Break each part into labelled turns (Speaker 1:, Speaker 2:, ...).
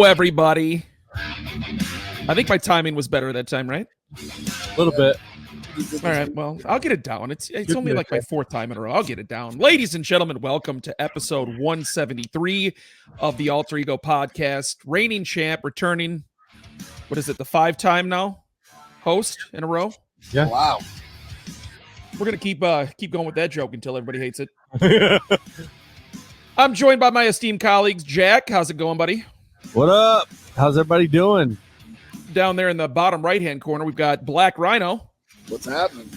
Speaker 1: Hello, everybody. I think my timing was better that time, right?
Speaker 2: A little bit.
Speaker 1: All right, well, I'll get it down. It's only like my fourth time in a row. I'll get it down. Ladies and gentlemen, welcome to episode 173 of the Alter Ego podcast. Reigning champ, returning, what is it, the 5-time now host in a row?
Speaker 2: Yeah.
Speaker 3: Wow.
Speaker 1: We're going to keep going with that joke until everybody hates it. I'm joined by my esteemed colleagues. Jack, how's it going, buddy?
Speaker 2: What up? How's everybody doing?
Speaker 1: Down there in the bottom right-hand corner, we've got Black Rhino.
Speaker 3: What's happening?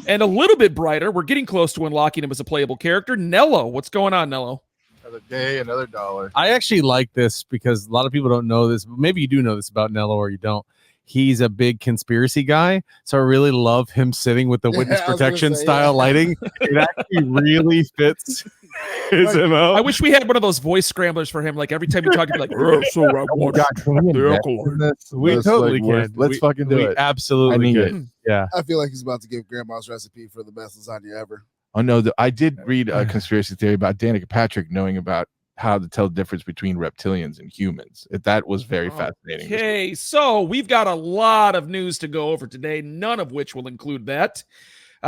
Speaker 1: And a little bit brighter, we're getting close to unlocking him as a playable character, Nello. What's going on, Nello?
Speaker 3: Another day, another dollar.
Speaker 2: I actually like this because a lot of people don't know this. Maybe you do know this about Nello or you don't. He's a big conspiracy guy, so I really love him sitting with the witness protection style lighting. It actually really fits his MO.
Speaker 1: I wish we had one of those voice scramblers for him. Like every time you talk, you'd be like,
Speaker 2: we totally can.
Speaker 3: Let's fucking do it.
Speaker 2: Absolutely can. Yeah.
Speaker 3: I feel like he's about to give Grandma's recipe for the best lasagna ever.
Speaker 4: Oh no, I did read a conspiracy theory about Danica Patrick knowing about how to tell the difference between reptilians and humans. That was very fascinating.
Speaker 1: Okay, so we've got a lot of news to go over today, none of which will include that.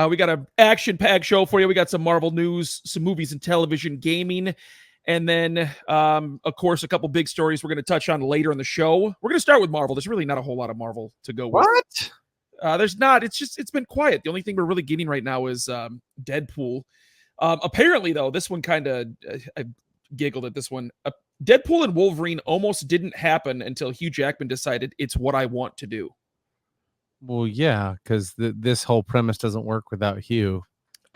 Speaker 1: We got an action-packed show for you. We got some Marvel news, some movies and television, gaming, and then, of course, a couple big stories we're going to touch on later in the show. We're going to start with Marvel. There's really not a whole lot of Marvel to go with.
Speaker 2: What?
Speaker 1: There's not. It's been quiet. The only thing we're really getting right now is Deadpool. Apparently, though, this one kind of... I giggled at this one. Deadpool and Wolverine almost didn't happen until Hugh Jackman decided it's what I want to do.
Speaker 2: Well, yeah, because this whole premise doesn't work without Hugh.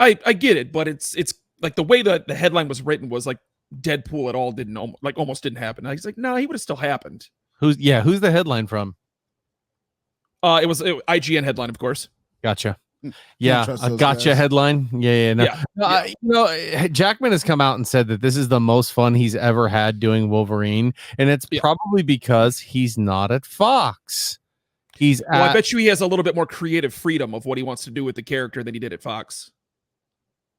Speaker 1: I get it, but it's like the way that the headline was written was like Deadpool at all almost didn't happen. I was like, no, he would have still happened.
Speaker 2: Who's the headline from?
Speaker 1: It was IGN headline, of course.
Speaker 2: Gotcha. Yeah, a gotcha headline. Jackman has come out and said that this is the most fun he's ever had doing Wolverine, and it's probably because he's not at Fox. I bet you he has a little bit more creative freedom of what he wants to do with the character than he did at Fox.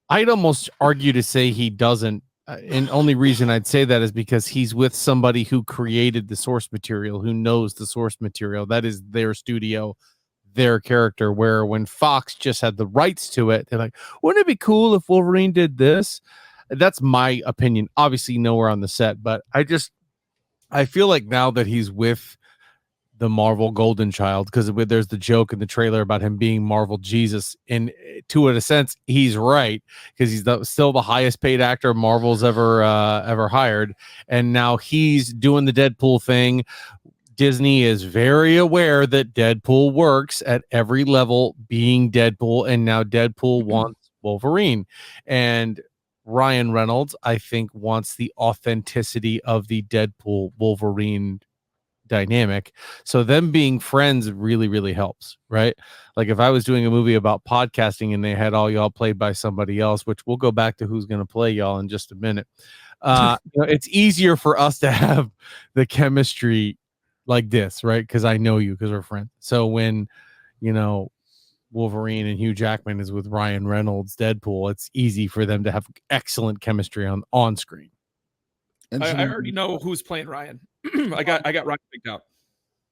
Speaker 2: I'd almost argue to say he doesn't. And only reason I'd say that is because he's with somebody who created the source material, who knows the source material. That is their studio, their character, where when Fox just had the rights to it, they're like, wouldn't it be cool if Wolverine did this? That's my opinion. Obviously nowhere on the set, but I feel like now that he's with the Marvel Golden Child, because there's the joke in the trailer about him being Marvel Jesus, and to a sense he's right, because he's still the highest paid actor Marvel's ever hired, and now he's doing the Deadpool thing. Disney is very aware that Deadpool works at every level, being Deadpool, and now Deadpool wants Wolverine. And Ryan Reynolds, I think, wants the authenticity of the Deadpool Wolverine dynamic. So them being friends really, really helps, right? Like if I was doing a movie about podcasting and they had all y'all played by somebody else, which we'll go back to who's going to play y'all in just a minute. It's easier for us to have the chemistry like this, right? Because I know you, because we're friends. So when Wolverine and Hugh Jackman is with Ryan Reynolds Deadpool, it's easy for them to have excellent chemistry on screen.
Speaker 1: I already know who's playing Ryan. I got Ryan picked out.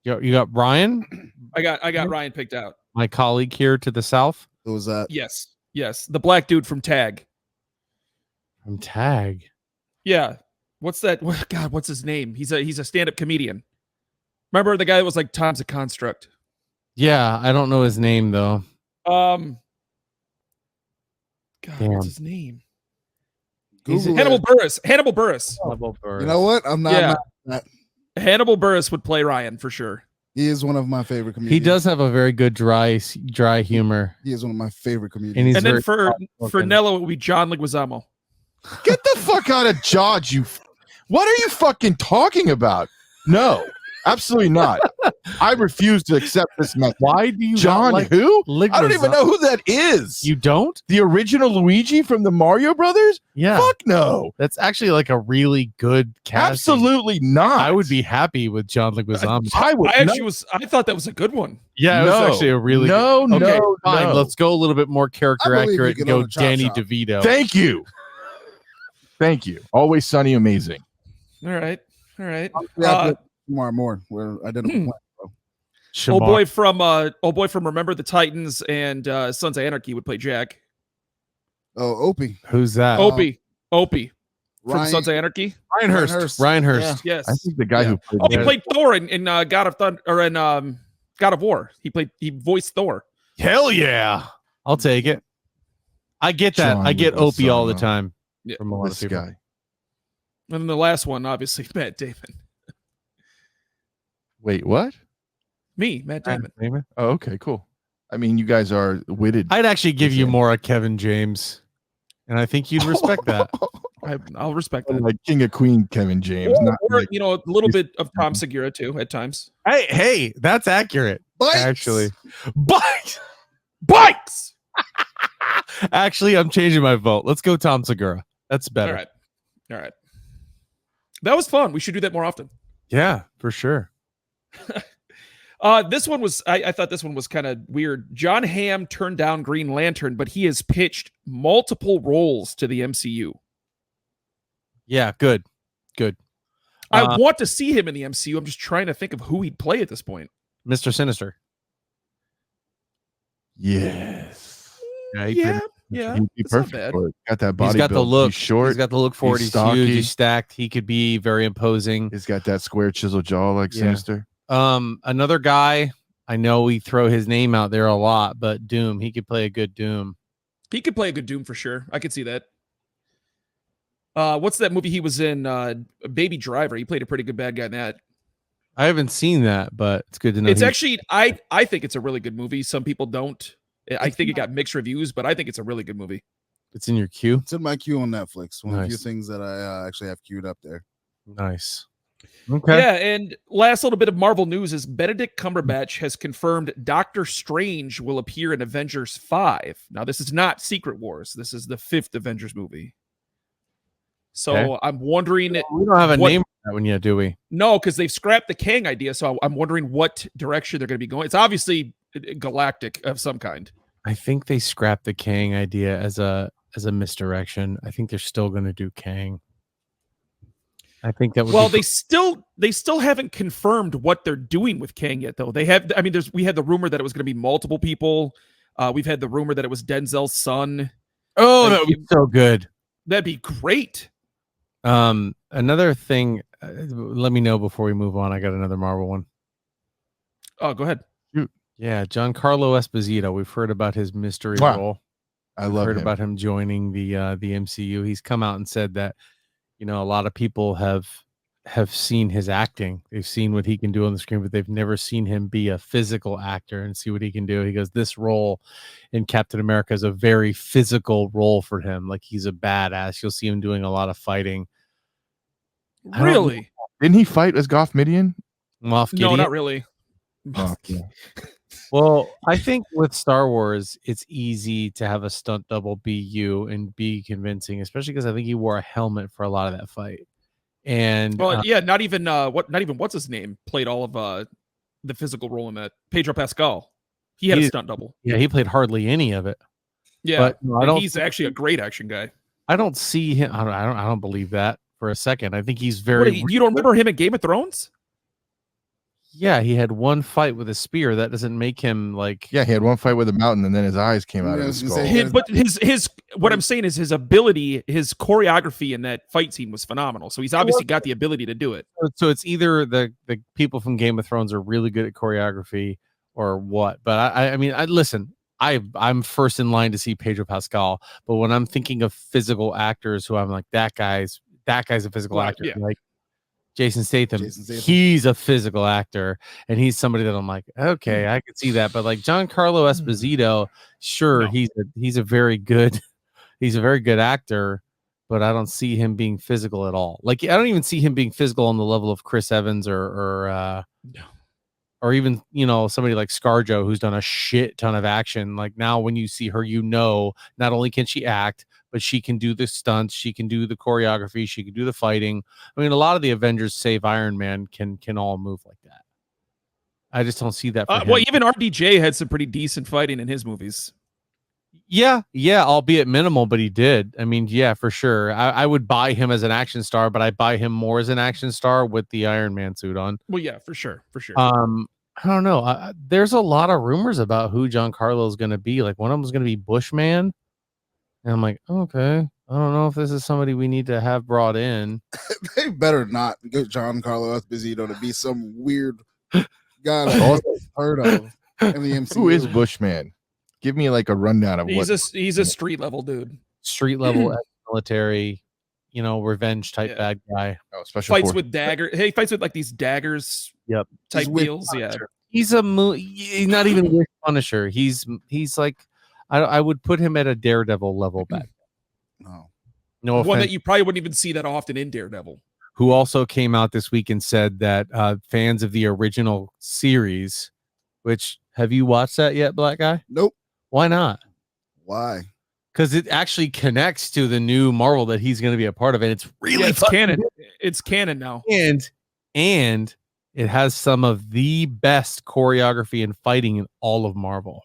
Speaker 2: You got Ryan?
Speaker 1: I got Ryan picked out.
Speaker 2: My colleague here to the south.
Speaker 3: Who was that?
Speaker 1: Yes, the black dude from Tag.
Speaker 2: From Tag.
Speaker 1: Yeah. What's that? God, what's his name? He's a stand-up comedian. Remember the guy that was like Time's a Construct?
Speaker 2: Yeah, I don't know his name though.
Speaker 1: God, what's his name?
Speaker 3: Hannibal
Speaker 1: Buress.
Speaker 2: Hannibal Buress.
Speaker 3: You know what? I'm not.
Speaker 1: Hannibal Buress would play Ryan for sure.
Speaker 3: He is one of my favorite comedians.
Speaker 2: He does have a very good dry humor.
Speaker 3: He is one of my favorite comedians.
Speaker 1: And then for Nello, it would be John Leguizamo.
Speaker 4: Get the fuck out of Dodge, you. What are you fucking talking about? No. Absolutely not. I refuse to accept this message.
Speaker 2: Why do you
Speaker 4: John
Speaker 2: like
Speaker 4: who?
Speaker 2: Leguizamo?
Speaker 4: I don't even know who that is.
Speaker 2: You don't?
Speaker 4: The original Luigi from the Mario Brothers?
Speaker 2: Yeah.
Speaker 4: Fuck no.
Speaker 2: That's actually like a really good casting.
Speaker 4: Absolutely not.
Speaker 2: I would be happy with John Leguizamo.
Speaker 1: I thought that was a good one.
Speaker 2: Yeah, it was actually a really
Speaker 4: good.
Speaker 2: Fine. Let's go a little bit more character accurate and go Danny DeVito.
Speaker 4: Thank you. Always Sunny, amazing.
Speaker 1: All right. All right.
Speaker 3: Tomorrow morning where I didn't plan.
Speaker 1: Old boy from Remember the Titans and Sons of Anarchy would play Jack.
Speaker 3: Oh, Opie.
Speaker 2: Who's that?
Speaker 1: Opie from Sons of Anarchy.
Speaker 2: Ryan Hurst.
Speaker 3: Yeah.
Speaker 1: Yes.
Speaker 4: I think the guy who
Speaker 1: he played Thor in God of Thunder or in God of War. He voiced Thor.
Speaker 2: Hell yeah. I'll take it. I get that.
Speaker 4: John
Speaker 2: I get Opie all the time.
Speaker 1: Yeah.
Speaker 2: From a lot of
Speaker 4: This
Speaker 2: people.
Speaker 4: guy.
Speaker 1: And then the last one, obviously, Matt Damon.
Speaker 4: Wait, what?
Speaker 1: Me, Matt Damon.
Speaker 4: Oh, okay, cool. I mean, you guys are witted.
Speaker 2: I'd actually give you more of Kevin James, and I think you'd respect that.
Speaker 1: I'll respect that.
Speaker 4: Like King of Queen, Kevin James.
Speaker 1: Or a little bit of Tom Segura too at times.
Speaker 2: Hey, that's accurate.
Speaker 3: Bikes.
Speaker 2: Actually,
Speaker 1: Bikes.
Speaker 2: Actually, I'm changing my vote. Let's go Tom Segura. That's better.
Speaker 1: All right. That was fun. We should do that more often.
Speaker 2: Yeah, for sure.
Speaker 1: This one was I thought this one was kind of weird. John Hamm turned down Green Lantern, but he has pitched multiple roles to the MCU.
Speaker 2: Yeah, good.
Speaker 1: I want to see him in the MCU. I'm just trying to think of who he'd play at this point.
Speaker 2: Mr. Sinister.
Speaker 4: Yes.
Speaker 1: Yeah.
Speaker 4: He'd be
Speaker 1: It's not
Speaker 4: perfect
Speaker 1: bad.
Speaker 4: for it. Got that body.
Speaker 2: He's got the
Speaker 4: build.
Speaker 2: look.
Speaker 4: He's short.
Speaker 2: He's got the look for it.
Speaker 4: He's
Speaker 2: He's
Speaker 4: stocky.
Speaker 2: huge. He's stacked. He could be very imposing.
Speaker 4: He's got that square chisel jaw like
Speaker 2: Yeah.
Speaker 4: Sinister.
Speaker 2: Another guy, I know we throw his name out there a lot, but Doom, he could play a good Doom.
Speaker 1: He could play a good Doom for sure. I could see that. What's that movie he was in? Baby Driver. He played a pretty good bad guy in that.
Speaker 2: I haven't seen that, but it's good to know.
Speaker 1: It's actually, I think it's a really good movie. Some people don't. I think it got mixed reviews, but I think it's a really good movie.
Speaker 2: It's in your queue.
Speaker 3: It's in my queue on Netflix. One of the few
Speaker 2: Nice.
Speaker 3: things that I actually have queued up there.
Speaker 2: Nice. Okay.
Speaker 1: Yeah, and last little bit of Marvel news is Benedict Cumberbatch has confirmed Doctor Strange will appear in Avengers 5. Now, this is not Secret Wars. This is the 5th Avengers movie. So
Speaker 2: Okay.
Speaker 1: I'm wondering...
Speaker 2: We don't have a name for that one yet, do we?
Speaker 1: No, because they've scrapped the Kang idea, so I'm wondering what direction they're going to be going. It's obviously galactic of some kind.
Speaker 2: I think they scrapped the Kang idea as a misdirection. I think they're still going to do Kang. I think that would
Speaker 1: Well,
Speaker 2: be
Speaker 1: they still haven't confirmed what they're doing with Kang yet, though. They have. I mean, we had the rumor that it was going to be multiple people. We've had the rumor that it was Denzel's son.
Speaker 2: Oh, that would be so good.
Speaker 1: That'd be great.
Speaker 2: Another thing. Let me know before we move on. I got another Marvel one.
Speaker 1: Oh, go ahead.
Speaker 2: Yeah, Giancarlo Esposito. We've heard about his mystery
Speaker 4: Wow.
Speaker 2: role.
Speaker 4: I love
Speaker 2: heard
Speaker 4: him.
Speaker 2: about him joining the MCU. He's come out and said that, a lot of people have seen his acting. They've seen what he can do on the screen, but they've never seen him be a physical actor and see what he can do. He goes, this role in Captain America is a very physical role for him. Like, he's a badass. You'll see him doing a lot of fighting.
Speaker 1: Really?
Speaker 4: Didn't he fight as Goff Midian?
Speaker 2: Moff
Speaker 1: No,
Speaker 2: Gideon?
Speaker 1: not really.
Speaker 4: Oh, yeah.
Speaker 2: Well, I think with Star Wars, it's easy to have a stunt double be you and be convincing, especially because I think he wore a helmet for a lot of that fight. And
Speaker 1: Well, yeah, not even what's his name played all of the physical role in that. Pedro Pascal. He had a stunt double.
Speaker 2: Yeah, he played hardly any of it.
Speaker 1: Yeah,
Speaker 2: But no, I don't
Speaker 1: he's actually a great action guy.
Speaker 2: I don't see him. I don't believe that for a second. I think he's very.
Speaker 1: You don't remember him in Game of Thrones?
Speaker 2: Yeah, he had one fight with a spear. That doesn't make him like.
Speaker 4: Yeah, he had one fight with a mountain, and then his eyes came out
Speaker 3: Yeah,
Speaker 4: of
Speaker 3: I
Speaker 4: his
Speaker 3: was gonna
Speaker 4: skull.
Speaker 3: say,
Speaker 1: But his what I'm saying is his ability, his choreography in that fight scene was phenomenal. So he's obviously got the ability to do it.
Speaker 2: So it's either the people from Game of Thrones are really good at choreography or what. But I mean, listen. I'm first in line to see Pedro Pascal, but when I'm thinking of physical actors who I'm like, that guy's a physical actor.
Speaker 1: Yeah.
Speaker 2: Like Jason Statham, he's a physical actor, and he's somebody that I'm like, okay, I could see that. But like Giancarlo Esposito, sure,
Speaker 1: No.
Speaker 2: he's a very good actor, but I don't see him being physical at all. Like, I don't even see him being physical on the level of Chris Evans or even, somebody like ScarJo, who's done a shit ton of action. Like, now when you see her, not only can she act, but she can do the stunts, she can do the choreography, she can do the fighting. I mean, a lot of the Avengers, save Iron Man, can all move like that. I just don't see that. For him.
Speaker 1: Well, even RDJ had some pretty decent fighting in his movies.
Speaker 2: Yeah, albeit minimal, but he did. I mean, yeah, for sure. I would buy him as an action star, but I buy him more as an action star with the Iron Man suit on.
Speaker 1: Well, yeah, for sure.
Speaker 2: I don't know. There's a lot of rumors about who Giancarlo is going to be. Like one of them is going to be Bushman, and I'm like, okay, I don't know if this is somebody we need to have brought in.
Speaker 3: They better not get Giancarlo Esposito to be some weird guy that I've heard of in the MCU.
Speaker 4: Who is Bushman? Give me like a rundown of
Speaker 1: he's a street level dude.
Speaker 2: Street level military, revenge type bad guy.
Speaker 4: Oh, special
Speaker 1: fights
Speaker 4: force.
Speaker 1: with dagger. Hey, he fights with like these daggers.
Speaker 2: Yep.
Speaker 1: Type deals. Yeah.
Speaker 2: He's he's not even with Punisher. He's like I would put him at a Daredevil level back. No
Speaker 1: one
Speaker 2: offense.
Speaker 1: that you probably wouldn't even see that often in Daredevil.
Speaker 2: Who also came out this week and said that fans of the original series, which have you watched that yet, Black Guy?
Speaker 3: Nope.
Speaker 2: Why not?
Speaker 3: Why?
Speaker 2: Because it actually connects to the new Marvel that he's going to be a part of, and it's really
Speaker 1: it's canon. It's canon now,
Speaker 2: and it has some of the best choreography and fighting in all of Marvel.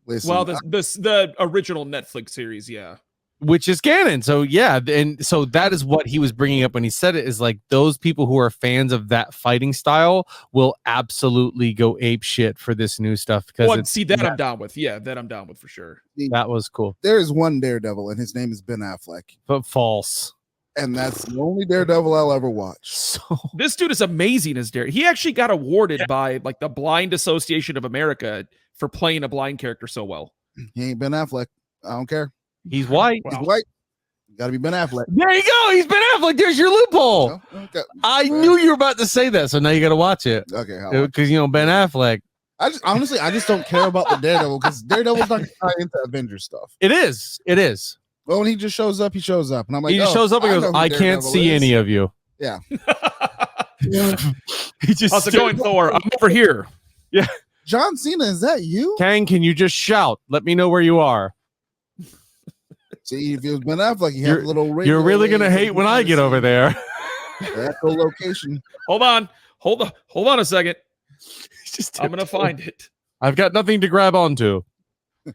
Speaker 3: Listen,
Speaker 1: well, the original Netflix series, yeah.
Speaker 2: Which is canon. So yeah, and so that is what he was bringing up when he said it, is like those people who are fans of that fighting style will absolutely go ape shit for this new stuff. Because
Speaker 1: I'm down with. Yeah, that I'm down with for sure.
Speaker 2: That was cool.
Speaker 3: There is one Daredevil, and his name is Ben Affleck.
Speaker 2: But false.
Speaker 3: And that's the only Daredevil I'll ever watch.
Speaker 2: So
Speaker 1: this dude is amazing as Daredevil. He actually got awarded by like the Blind Association of America for playing a blind character so well.
Speaker 3: He ain't Ben Affleck. I don't care.
Speaker 2: He's white.
Speaker 3: He's white. Got to be Ben Affleck.
Speaker 2: There you go. He's Ben Affleck. There's your loophole.
Speaker 3: Okay.
Speaker 2: I knew you were about to say that, so now you got to watch it.
Speaker 3: Okay.
Speaker 2: Because Ben Affleck.
Speaker 3: I just don't care about the Daredevil because Daredevil's not going to tie into Avengers stuff.
Speaker 2: It is.
Speaker 3: Well, when he just shows up, he shows up, and I'm like,
Speaker 2: he just shows up and goes, "I can't see any of you."
Speaker 3: Yeah.
Speaker 2: He just
Speaker 1: how's it going, Thor? I'm over here.
Speaker 2: Yeah.
Speaker 3: John Cena, is that you?
Speaker 2: Kang, can you just shout? Let me know where you are.
Speaker 3: See, if it was Ben Affleck, you have a little.
Speaker 2: You're really gonna hate when I get over there.
Speaker 3: Location.
Speaker 1: Hold on a second. I'm gonna find it.
Speaker 2: I've got nothing to grab onto.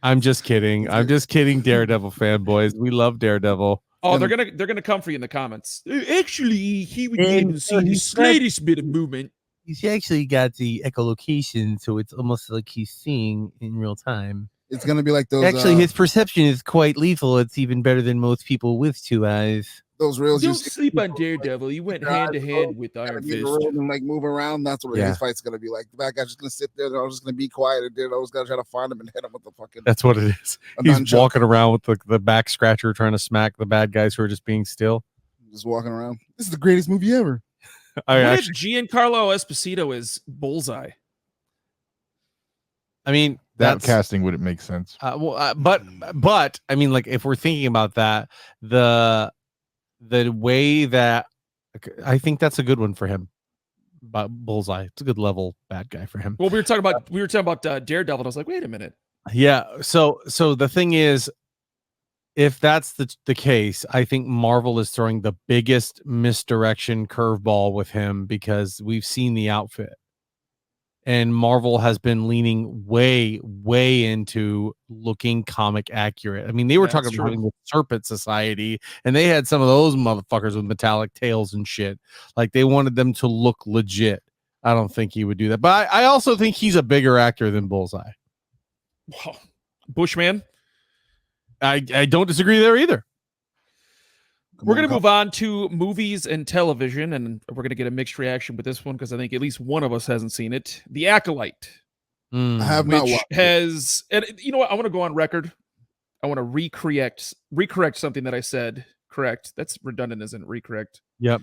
Speaker 2: I'm just kidding. Daredevil fanboys. We love Daredevil.
Speaker 1: Oh, they're gonna come for you in the comments. Actually, he would be able to see the slightest bit of movement.
Speaker 2: He's actually got the echolocation, so it's almost like he's seeing in real time.
Speaker 3: It's gonna be like those.
Speaker 2: Actually, his perception is quite lethal. It's even better than most people with two eyes.
Speaker 3: Those reels.
Speaker 1: Don't sleep on Daredevil. You went hand to hand with Iron Fist
Speaker 3: and like move around. That's what his fight's gonna be like. The bad guy's just gonna sit there. They're just gonna be quiet, and Daredevil's gonna try to find him and hit him with the fucking.
Speaker 2: That's what it is. He's walking around with the back scratcher, trying to smack the bad guys who are just being still.
Speaker 3: Just walking around. This is the greatest movie ever.
Speaker 1: What if Giancarlo Esposito is Bullseye?
Speaker 2: I mean,
Speaker 4: that casting wouldn't make sense.
Speaker 2: But I mean, like if we're thinking about that, the way that I think that's a good one for him. But Bullseye, it's a good level bad guy for him.
Speaker 1: Well, we were talking about Daredevil. And I was like, wait a minute.
Speaker 2: Yeah. So the thing is, if that's the case, I think Marvel is throwing the biggest misdirection curveball with him because we've seen the outfit. And Marvel has been leaning way, way into looking comic accurate. I mean, they were talking about having the Serpent Society, and they had some of those motherfuckers with metallic tails and shit. Like, they wanted them to look legit. I don't think he would do that. But I also think he's a bigger actor than Bullseye.
Speaker 1: Wow. Bushman?
Speaker 2: I don't disagree there either.
Speaker 1: We're going to move on to movies and television, and we're going to get a mixed reaction with this one because I think at least one of us hasn't seen it. The Acolyte.
Speaker 3: I have not watched
Speaker 1: it. And you know what? I want to go on record. I want to recorrect something that I said. Correct. That's redundant, isn't it? Recorrect.
Speaker 2: Yep.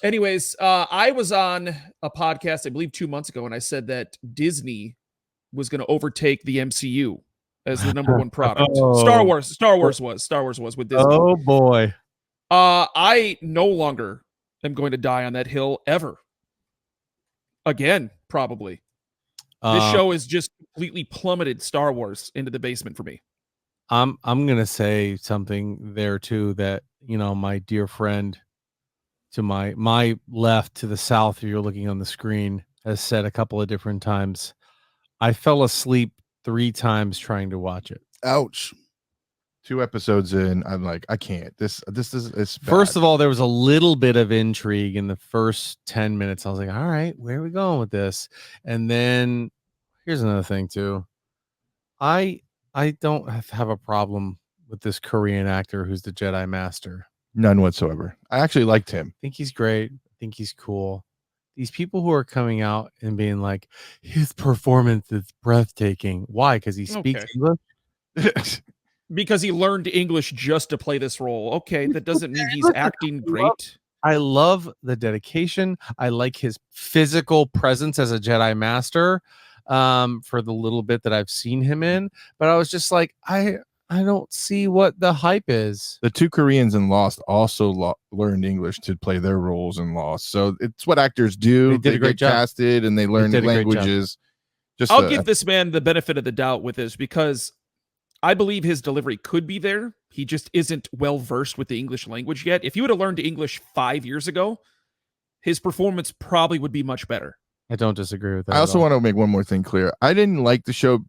Speaker 1: Anyways, I was on a podcast, I believe 2 months ago, and I said that Disney was going to overtake the MCU as the number one product. Star Wars was with Disney.
Speaker 2: Oh boy.
Speaker 1: I no longer am going to die on that hill ever. Again, probably. This show has just completely plummeted Star Wars into the basement for me.
Speaker 2: I'm gonna say something there too that, you know, my dear friend to my left, to the south, if you're looking on the screen, has said a couple of different times. I fell asleep 3 times trying to watch it.
Speaker 3: Ouch.
Speaker 4: 2 episodes in, I'm like, I can't. This is it's bad.
Speaker 2: First of all, there was a little bit of intrigue in the first 10 minutes. I was like, all right, where are we going with this? And then here's another thing too. I don't have a problem with this Korean actor who's the Jedi Master.
Speaker 4: None whatsoever. I actually liked him.
Speaker 2: I think he's great. I think he's cool. These people who are coming out and being like, his performance is breathtaking. Why? Because he speaks English?
Speaker 1: Because he learned English just to play this role. Okay, that doesn't mean he's acting great.
Speaker 2: I love the dedication. I like his physical presence as a Jedi Master for the little bit that I've seen him in. But I was just like, I don't see what the hype is.
Speaker 4: The 2 Koreans in Lost also learned English to play their roles in Lost. So it's what actors do.
Speaker 2: They did a great job.
Speaker 4: Casted and they learn
Speaker 2: did a great
Speaker 4: languages.
Speaker 1: I'll give this man the benefit of the doubt with this because I believe his delivery could be there. He just isn't well versed with the English language yet. If he would have learned English 5 years ago, his performance probably would be much better.
Speaker 2: I don't disagree with that.
Speaker 4: I also want to make one more thing clear. I didn't like the show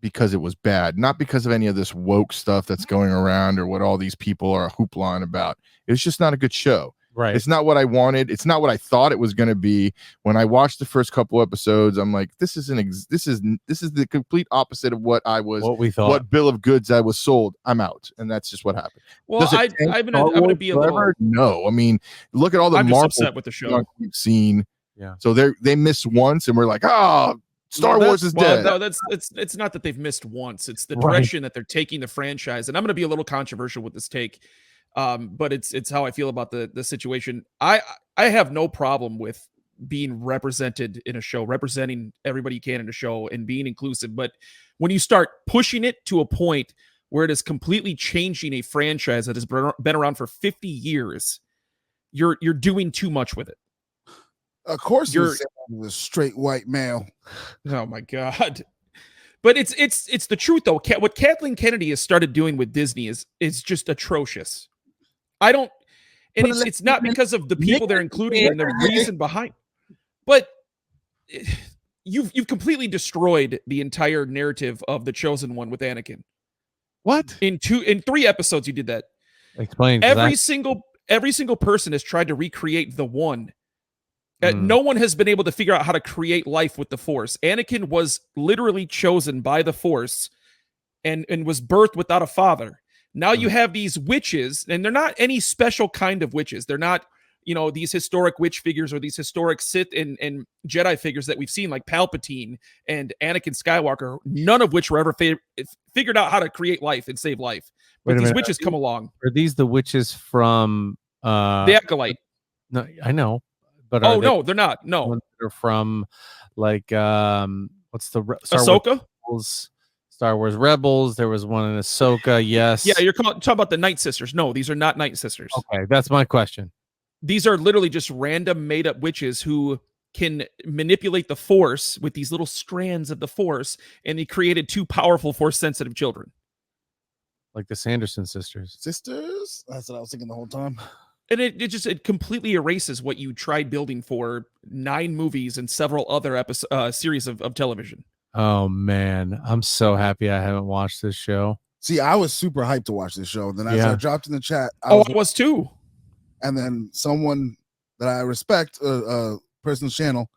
Speaker 4: because it was bad, not because of any of this woke stuff that's going around or what all these people are hoopla about. It was just not a good show.
Speaker 2: Right.
Speaker 4: It's not what I wanted. It's not what I thought it was going to be. When I watched the first couple episodes, I'm like, this is the complete opposite of what we thought. What bill of goods I was sold. I'm out, and that's just what happened.
Speaker 1: Well, I'm gonna be a little.
Speaker 4: No, I mean, look at all the Marvel
Speaker 1: upset with the show
Speaker 4: we've seen.
Speaker 2: Yeah.
Speaker 4: So they missed once, and we're like, Star Wars is dead.
Speaker 1: No, it's not that they've missed once. It's the direction that they're taking the franchise. And I'm going to be a little controversial with this take, but it's how I feel about the situation. I have no problem with being represented in a show, representing everybody you can in a show, and being inclusive. But when you start pushing it to a point where it is completely changing a franchise that has been around for 50 years, you're doing too much with it.
Speaker 3: Of course, you're a straight white male.
Speaker 1: Oh my God! But it's the truth though. What Kathleen Kennedy has started doing with Disney is just atrocious. It's not because of the people they're including and the reason behind. But you've completely destroyed the entire narrative of the Chosen One with Anakin.
Speaker 2: What?
Speaker 1: In 3 episodes you did that.
Speaker 2: Explain.
Speaker 1: Every single person has tried to recreate the one. No one has been able to figure out how to create life with the Force. Anakin was literally chosen by the Force and was birthed without a father. Now you have these witches, and they're not any special kind of witches. They're not, these historic witch figures or these historic Sith and Jedi figures that we've seen, like Palpatine and Anakin Skywalker, none of which were ever figured out how to create life and save life. But these witches come along.
Speaker 2: Are these the witches from
Speaker 1: the Acolyte?
Speaker 2: No, I know. But
Speaker 1: no, they're not. No,
Speaker 2: they're from like what's the
Speaker 1: Ahsoka?
Speaker 2: Star Wars Rebels. There was one in Ahsoka. Yes.
Speaker 1: Yeah, you're talking about the Night Sisters. No, these are not Night Sisters.
Speaker 2: Okay, that's my question.
Speaker 1: These are literally just random made-up witches who can manipulate the Force with these little strands of the Force, and they created 2 powerful Force-sensitive children,
Speaker 2: like the Sanderson sisters.
Speaker 3: Sisters? That's what I was thinking the whole time.
Speaker 1: And it completely erases what you tried building for 9 movies and several other series of television.
Speaker 2: Oh man, I'm so happy I haven't watched this show.
Speaker 3: See, I was super hyped to watch this show. Then as I dropped in the chat,
Speaker 1: I was too.
Speaker 3: And then someone that I respect, a person's channel,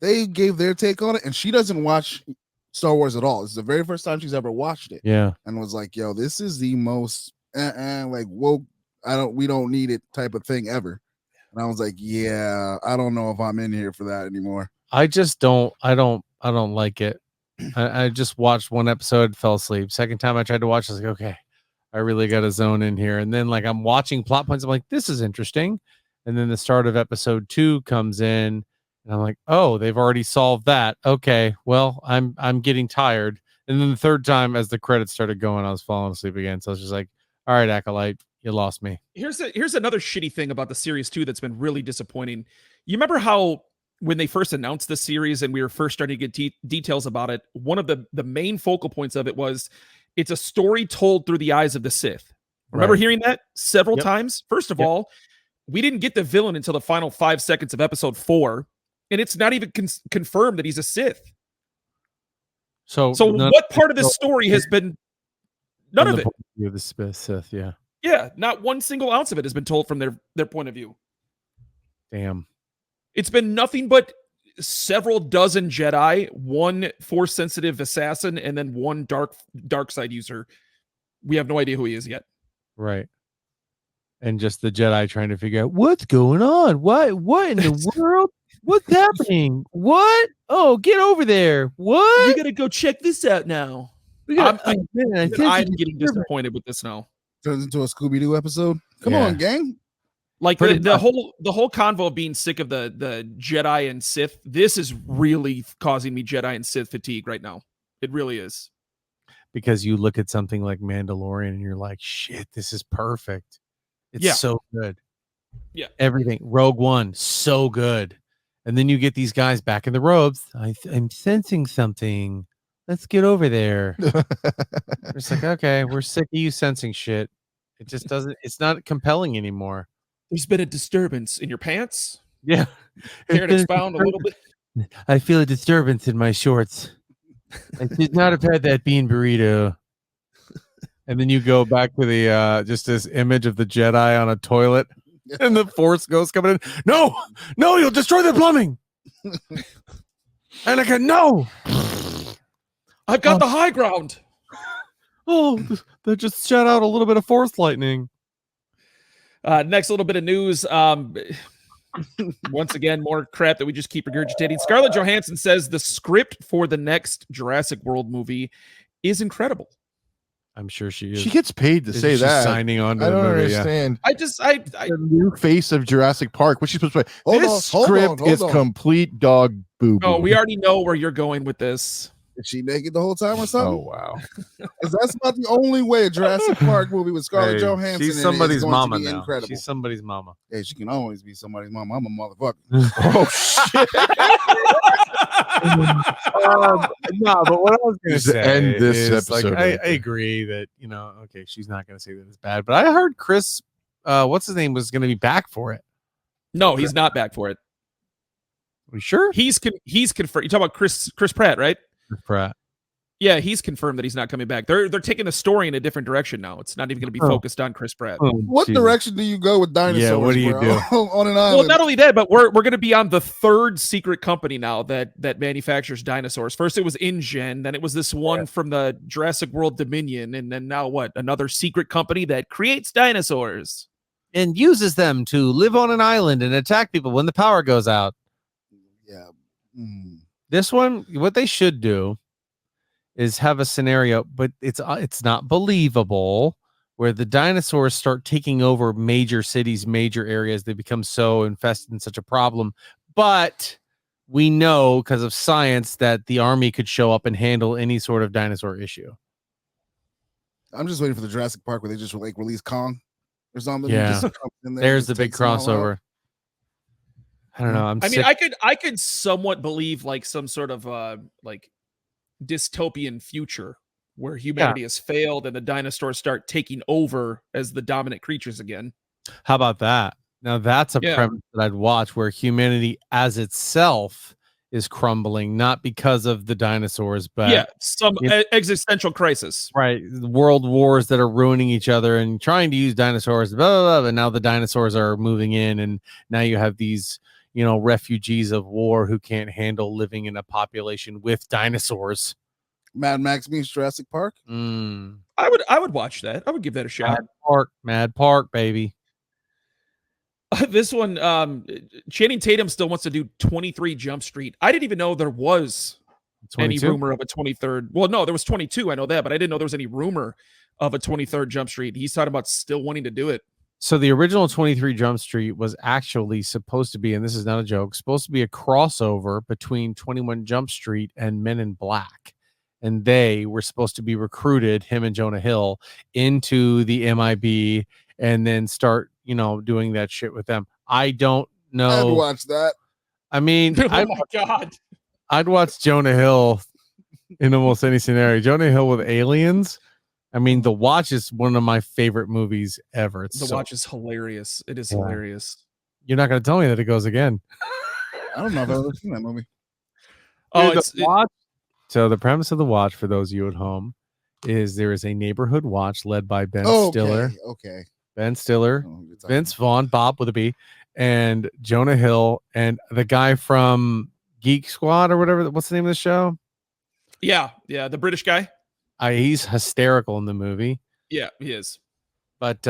Speaker 3: they gave their take on it, and she doesn't watch Star Wars at all. It's the very first time she's ever watched it.
Speaker 2: Yeah,
Speaker 3: and was like, "Yo, this is the most like woke. We don't need it type of thing ever." And I was like, "Yeah, I don't know if I'm in here for that anymore."
Speaker 2: I just don't. I don't like it. I just watched 1 episode, fell asleep. Second time I tried to watch, I was like, okay, I really got to zone in here. And then like I'm watching plot points, I'm like, this is interesting. And then the start of episode 2 comes in, and I'm like, oh, they've already solved that. Okay, well, I'm getting tired. And then the third time, as the credits started going, I was falling asleep again. So I was just like, all right, Acolyte, you lost me.
Speaker 1: Here's another shitty thing about the series too that's been really disappointing. You remember how when they first announced the series and we were first starting to get details about it, one of the main focal points of it was it's a story told through the eyes of the Sith. Remember hearing that several times? First of all, we didn't get the villain until the final 5 seconds of episode 4, and it's not even confirmed that he's a Sith. So what part of this story has been none of it?
Speaker 2: The Sith, yeah.
Speaker 1: Yeah, not one single ounce of it has been told from their point of view.
Speaker 2: Damn.
Speaker 1: It's been nothing but several dozen Jedi, one Force-sensitive assassin, and then one dark side user. We have no idea who he is yet.
Speaker 2: Right. And just the Jedi trying to figure out what's going on. What in the world? What's happening? What? Oh, get over there. What?
Speaker 1: We gotta go check this out now. I'm getting disappointed with this now.
Speaker 3: Turns into a Scooby-Doo episode. Come on, gang.
Speaker 1: Like the whole convo of being sick of the Jedi and Sith. This is really causing me Jedi and Sith fatigue right now. It really is.
Speaker 2: Because you look at something like Mandalorian and you're like, shit, this is perfect. It's so good.
Speaker 1: Yeah.
Speaker 2: Everything. Rogue One, so good. And then you get these guys back in the robes. I'm sensing something. Let's get over there. It's like, okay, we're sick of you sensing shit. It just doesn't, it's not compelling anymore.
Speaker 1: There's been a disturbance in your pants.
Speaker 2: Yeah.
Speaker 1: Care to expound a little bit?
Speaker 2: I feel a disturbance in my shorts. I should not have had that bean burrito. And then you go back to the just this image of the Jedi on a toilet and the Force Ghost coming in. No, you'll destroy the plumbing. Anakin, no.
Speaker 1: I've got the high ground.
Speaker 2: Oh, that just shot out a little bit of Force lightning.
Speaker 1: Next little bit of news. Once again, more crap that we just keep regurgitating. Scarlett Johansson says the script for the next Jurassic World movie is incredible.
Speaker 2: I'm sure she is.
Speaker 4: She gets paid to say that.
Speaker 2: Signing on to
Speaker 4: I
Speaker 2: the
Speaker 4: don't
Speaker 2: movie,
Speaker 4: understand.
Speaker 1: I
Speaker 4: the new face of Jurassic Park. What's she supposed to play? This script is complete dog boo.
Speaker 1: Oh, we already know where you're going with this.
Speaker 3: Is she naked the whole time or something?
Speaker 4: Oh wow!
Speaker 3: Because that's not the only way a Jurassic Park movie with Scarlett Johansson.
Speaker 2: She's somebody's mama now.
Speaker 3: Incredible.
Speaker 2: She's somebody's mama.
Speaker 3: Hey, she can always be somebody's mama. I'm a motherfucker.
Speaker 4: Oh shit!
Speaker 2: No, but what I was going to say
Speaker 4: end this
Speaker 2: is,
Speaker 4: episode.
Speaker 2: Like, I agree that okay, she's not going to say that it's bad, but I heard Chris, what's his name, was going to be back for it.
Speaker 1: No, he's not back for it.
Speaker 2: Are you sure?
Speaker 1: He's confirmed. You talking about Chris Pratt, right?
Speaker 2: Pratt.
Speaker 1: Yeah, he's confirmed that he's not coming back. They're taking the story in a different direction now. It's not even going to be focused on Chris Pratt.
Speaker 3: What direction do you go with dinosaurs?
Speaker 2: Yeah, what do you do?
Speaker 3: On an island.
Speaker 1: Well, not only that, but we're going to be on the third secret company now that manufactures dinosaurs. First, it was InGen, then it was this one from the Jurassic World Dominion, and then now what? Another secret company that creates dinosaurs
Speaker 2: and uses them to live on an island and attack people when the power goes out.
Speaker 3: Yeah.
Speaker 2: This one, what they should do is have a scenario, but it's not believable, where the dinosaurs start taking over major cities, major areas. They become so infested and such a problem. But we know because of science that the army could show up and handle any sort of dinosaur issue.
Speaker 3: I'm just waiting for the Jurassic Park where they just like release Kong or something.
Speaker 2: Yeah, there's the big crossover. I don't know.
Speaker 1: I could somewhat believe like some sort of like dystopian future where humanity has failed and the dinosaurs start taking over as the dominant creatures again.
Speaker 2: How about that? Now that's a premise that I'd watch, where humanity as itself is crumbling, not because of the dinosaurs, but
Speaker 1: some existential crisis.
Speaker 2: Right. World wars that are ruining each other and trying to use dinosaurs, blah, blah, blah, and now the dinosaurs are moving in, and now you have these refugees of war who can't handle living in a population with dinosaurs.
Speaker 3: Mad Max means Jurassic Park.
Speaker 1: I would watch that. I would give that a shot.
Speaker 2: Mad Park, baby.
Speaker 1: This one, Channing Tatum still wants to do 23 Jump Street. I didn't even know there was 22? Any rumor of a 23rd. Well, no, there was 22. I know that, but I didn't know there was any rumor of a 23rd Jump Street. He's talking about still wanting to do it.
Speaker 2: So the original 23 Jump Street was actually supposed to be, and this is not a joke, supposed to be a crossover between 21 Jump Street and Men in Black. And they were supposed to be recruited, him and Jonah Hill, into the MIB and then start, doing that shit with them. I don't know.
Speaker 3: I'd watch that.
Speaker 2: I mean,
Speaker 1: oh my God.
Speaker 2: I'd watch Jonah Hill in almost any scenario. Jonah Hill with aliens. I mean, The Watch is one of my favorite movies ever.
Speaker 1: The Watch is hilarious. It is hilarious.
Speaker 2: You're not going to tell me that it goes again.
Speaker 3: I don't know if I've ever seen that movie.
Speaker 2: Oh, The Watch So the premise of the watch, for those of you at home, is there is a neighborhood watch led by Ben Stiller.
Speaker 3: Okay.
Speaker 2: Ben Stiller, Vince Vaughn, Bob with a B, and Jonah Hill, and the guy from Geek Squad or whatever. What's the name of the show?
Speaker 1: Yeah, the British guy.
Speaker 2: He's hysterical in the movie.
Speaker 1: Yeah, he is.
Speaker 2: But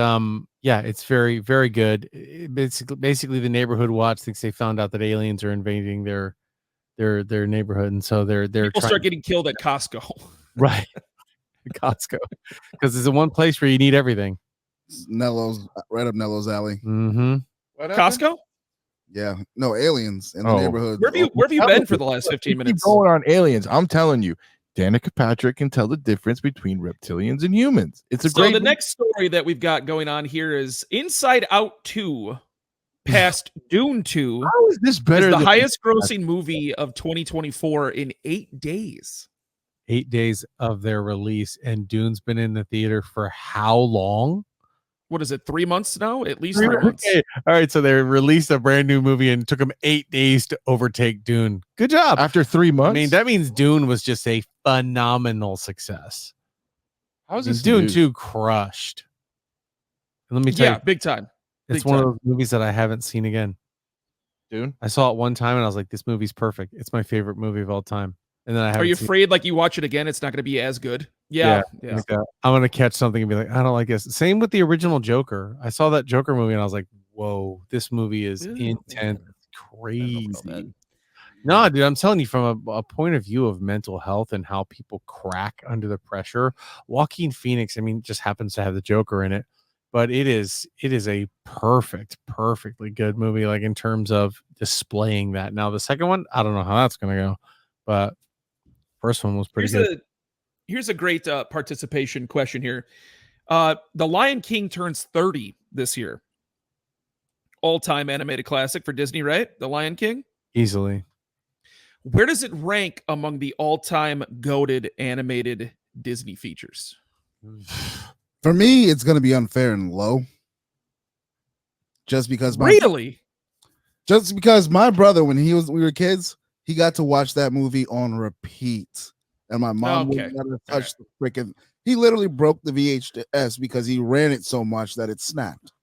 Speaker 2: yeah, it's very, very good. Basically, the neighborhood watch thinks they found out that aliens are invading their neighborhood, and so they're
Speaker 1: people start getting killed at Costco.
Speaker 2: Right. Costco, because it's the one place where you need everything.
Speaker 3: Nello's right up Nello's alley.
Speaker 2: Mm-hmm.
Speaker 1: Costco?
Speaker 3: Yeah, no aliens in the neighborhood.
Speaker 1: Where have you been for the last 15 minutes?
Speaker 4: Keep going on aliens. I'm telling you, Danica Patrick can tell the difference between reptilians and humans. It's a great.
Speaker 1: So the next story that we've got going on here is Inside Out 2 past Dune 2.
Speaker 4: How is this better?
Speaker 1: Is the highest grossing movie of 2024 in 8 days.
Speaker 2: 8 days of their release, and Dune's been in the theater for how long?
Speaker 1: What is it, 3 months now? At least 3 months.
Speaker 2: Okay. All right, so they released a brand new movie and it took them 8 days to overtake Dune. Good job.
Speaker 4: After 3 months?
Speaker 2: I mean, that means Dune was just a phenomenal success.
Speaker 4: How's this
Speaker 2: Dune 2 crushed. And let me tell you,
Speaker 1: big time.
Speaker 2: It's one of those movies that I haven't seen again.
Speaker 4: Dune?
Speaker 2: I saw it one time and I was like, this movie's perfect. It's my favorite movie of all time. And then
Speaker 1: Are you afraid like you watch it again, it's not going to be as good? Yeah.
Speaker 2: Like, I'm going to catch something and be like, I don't like this. Same with the original Joker. I saw that Joker movie and I was like, whoa, this movie is intense. Crazy. No, dude, I'm telling you, from a point of view of mental health and how people crack under the pressure, Joaquin Phoenix, I mean, just happens to have the Joker in it, but it is a perfectly good movie, like in terms of displaying that. Now, the second one, I don't know how that's going to go, but first one was pretty good.
Speaker 1: Here's a great participation question here. The Lion King turns 30 this year. All-time animated classic for Disney, right? The Lion King?
Speaker 2: Easily.
Speaker 1: Where does it rank among the all-time goated animated Disney features?
Speaker 3: For me, it's going to be unfair and low. Just because my brother, when we were kids, he got to watch that movie on repeat. And my mom wouldn't let her touch the freaking. He literally broke the VHS because he ran it so much that it snapped.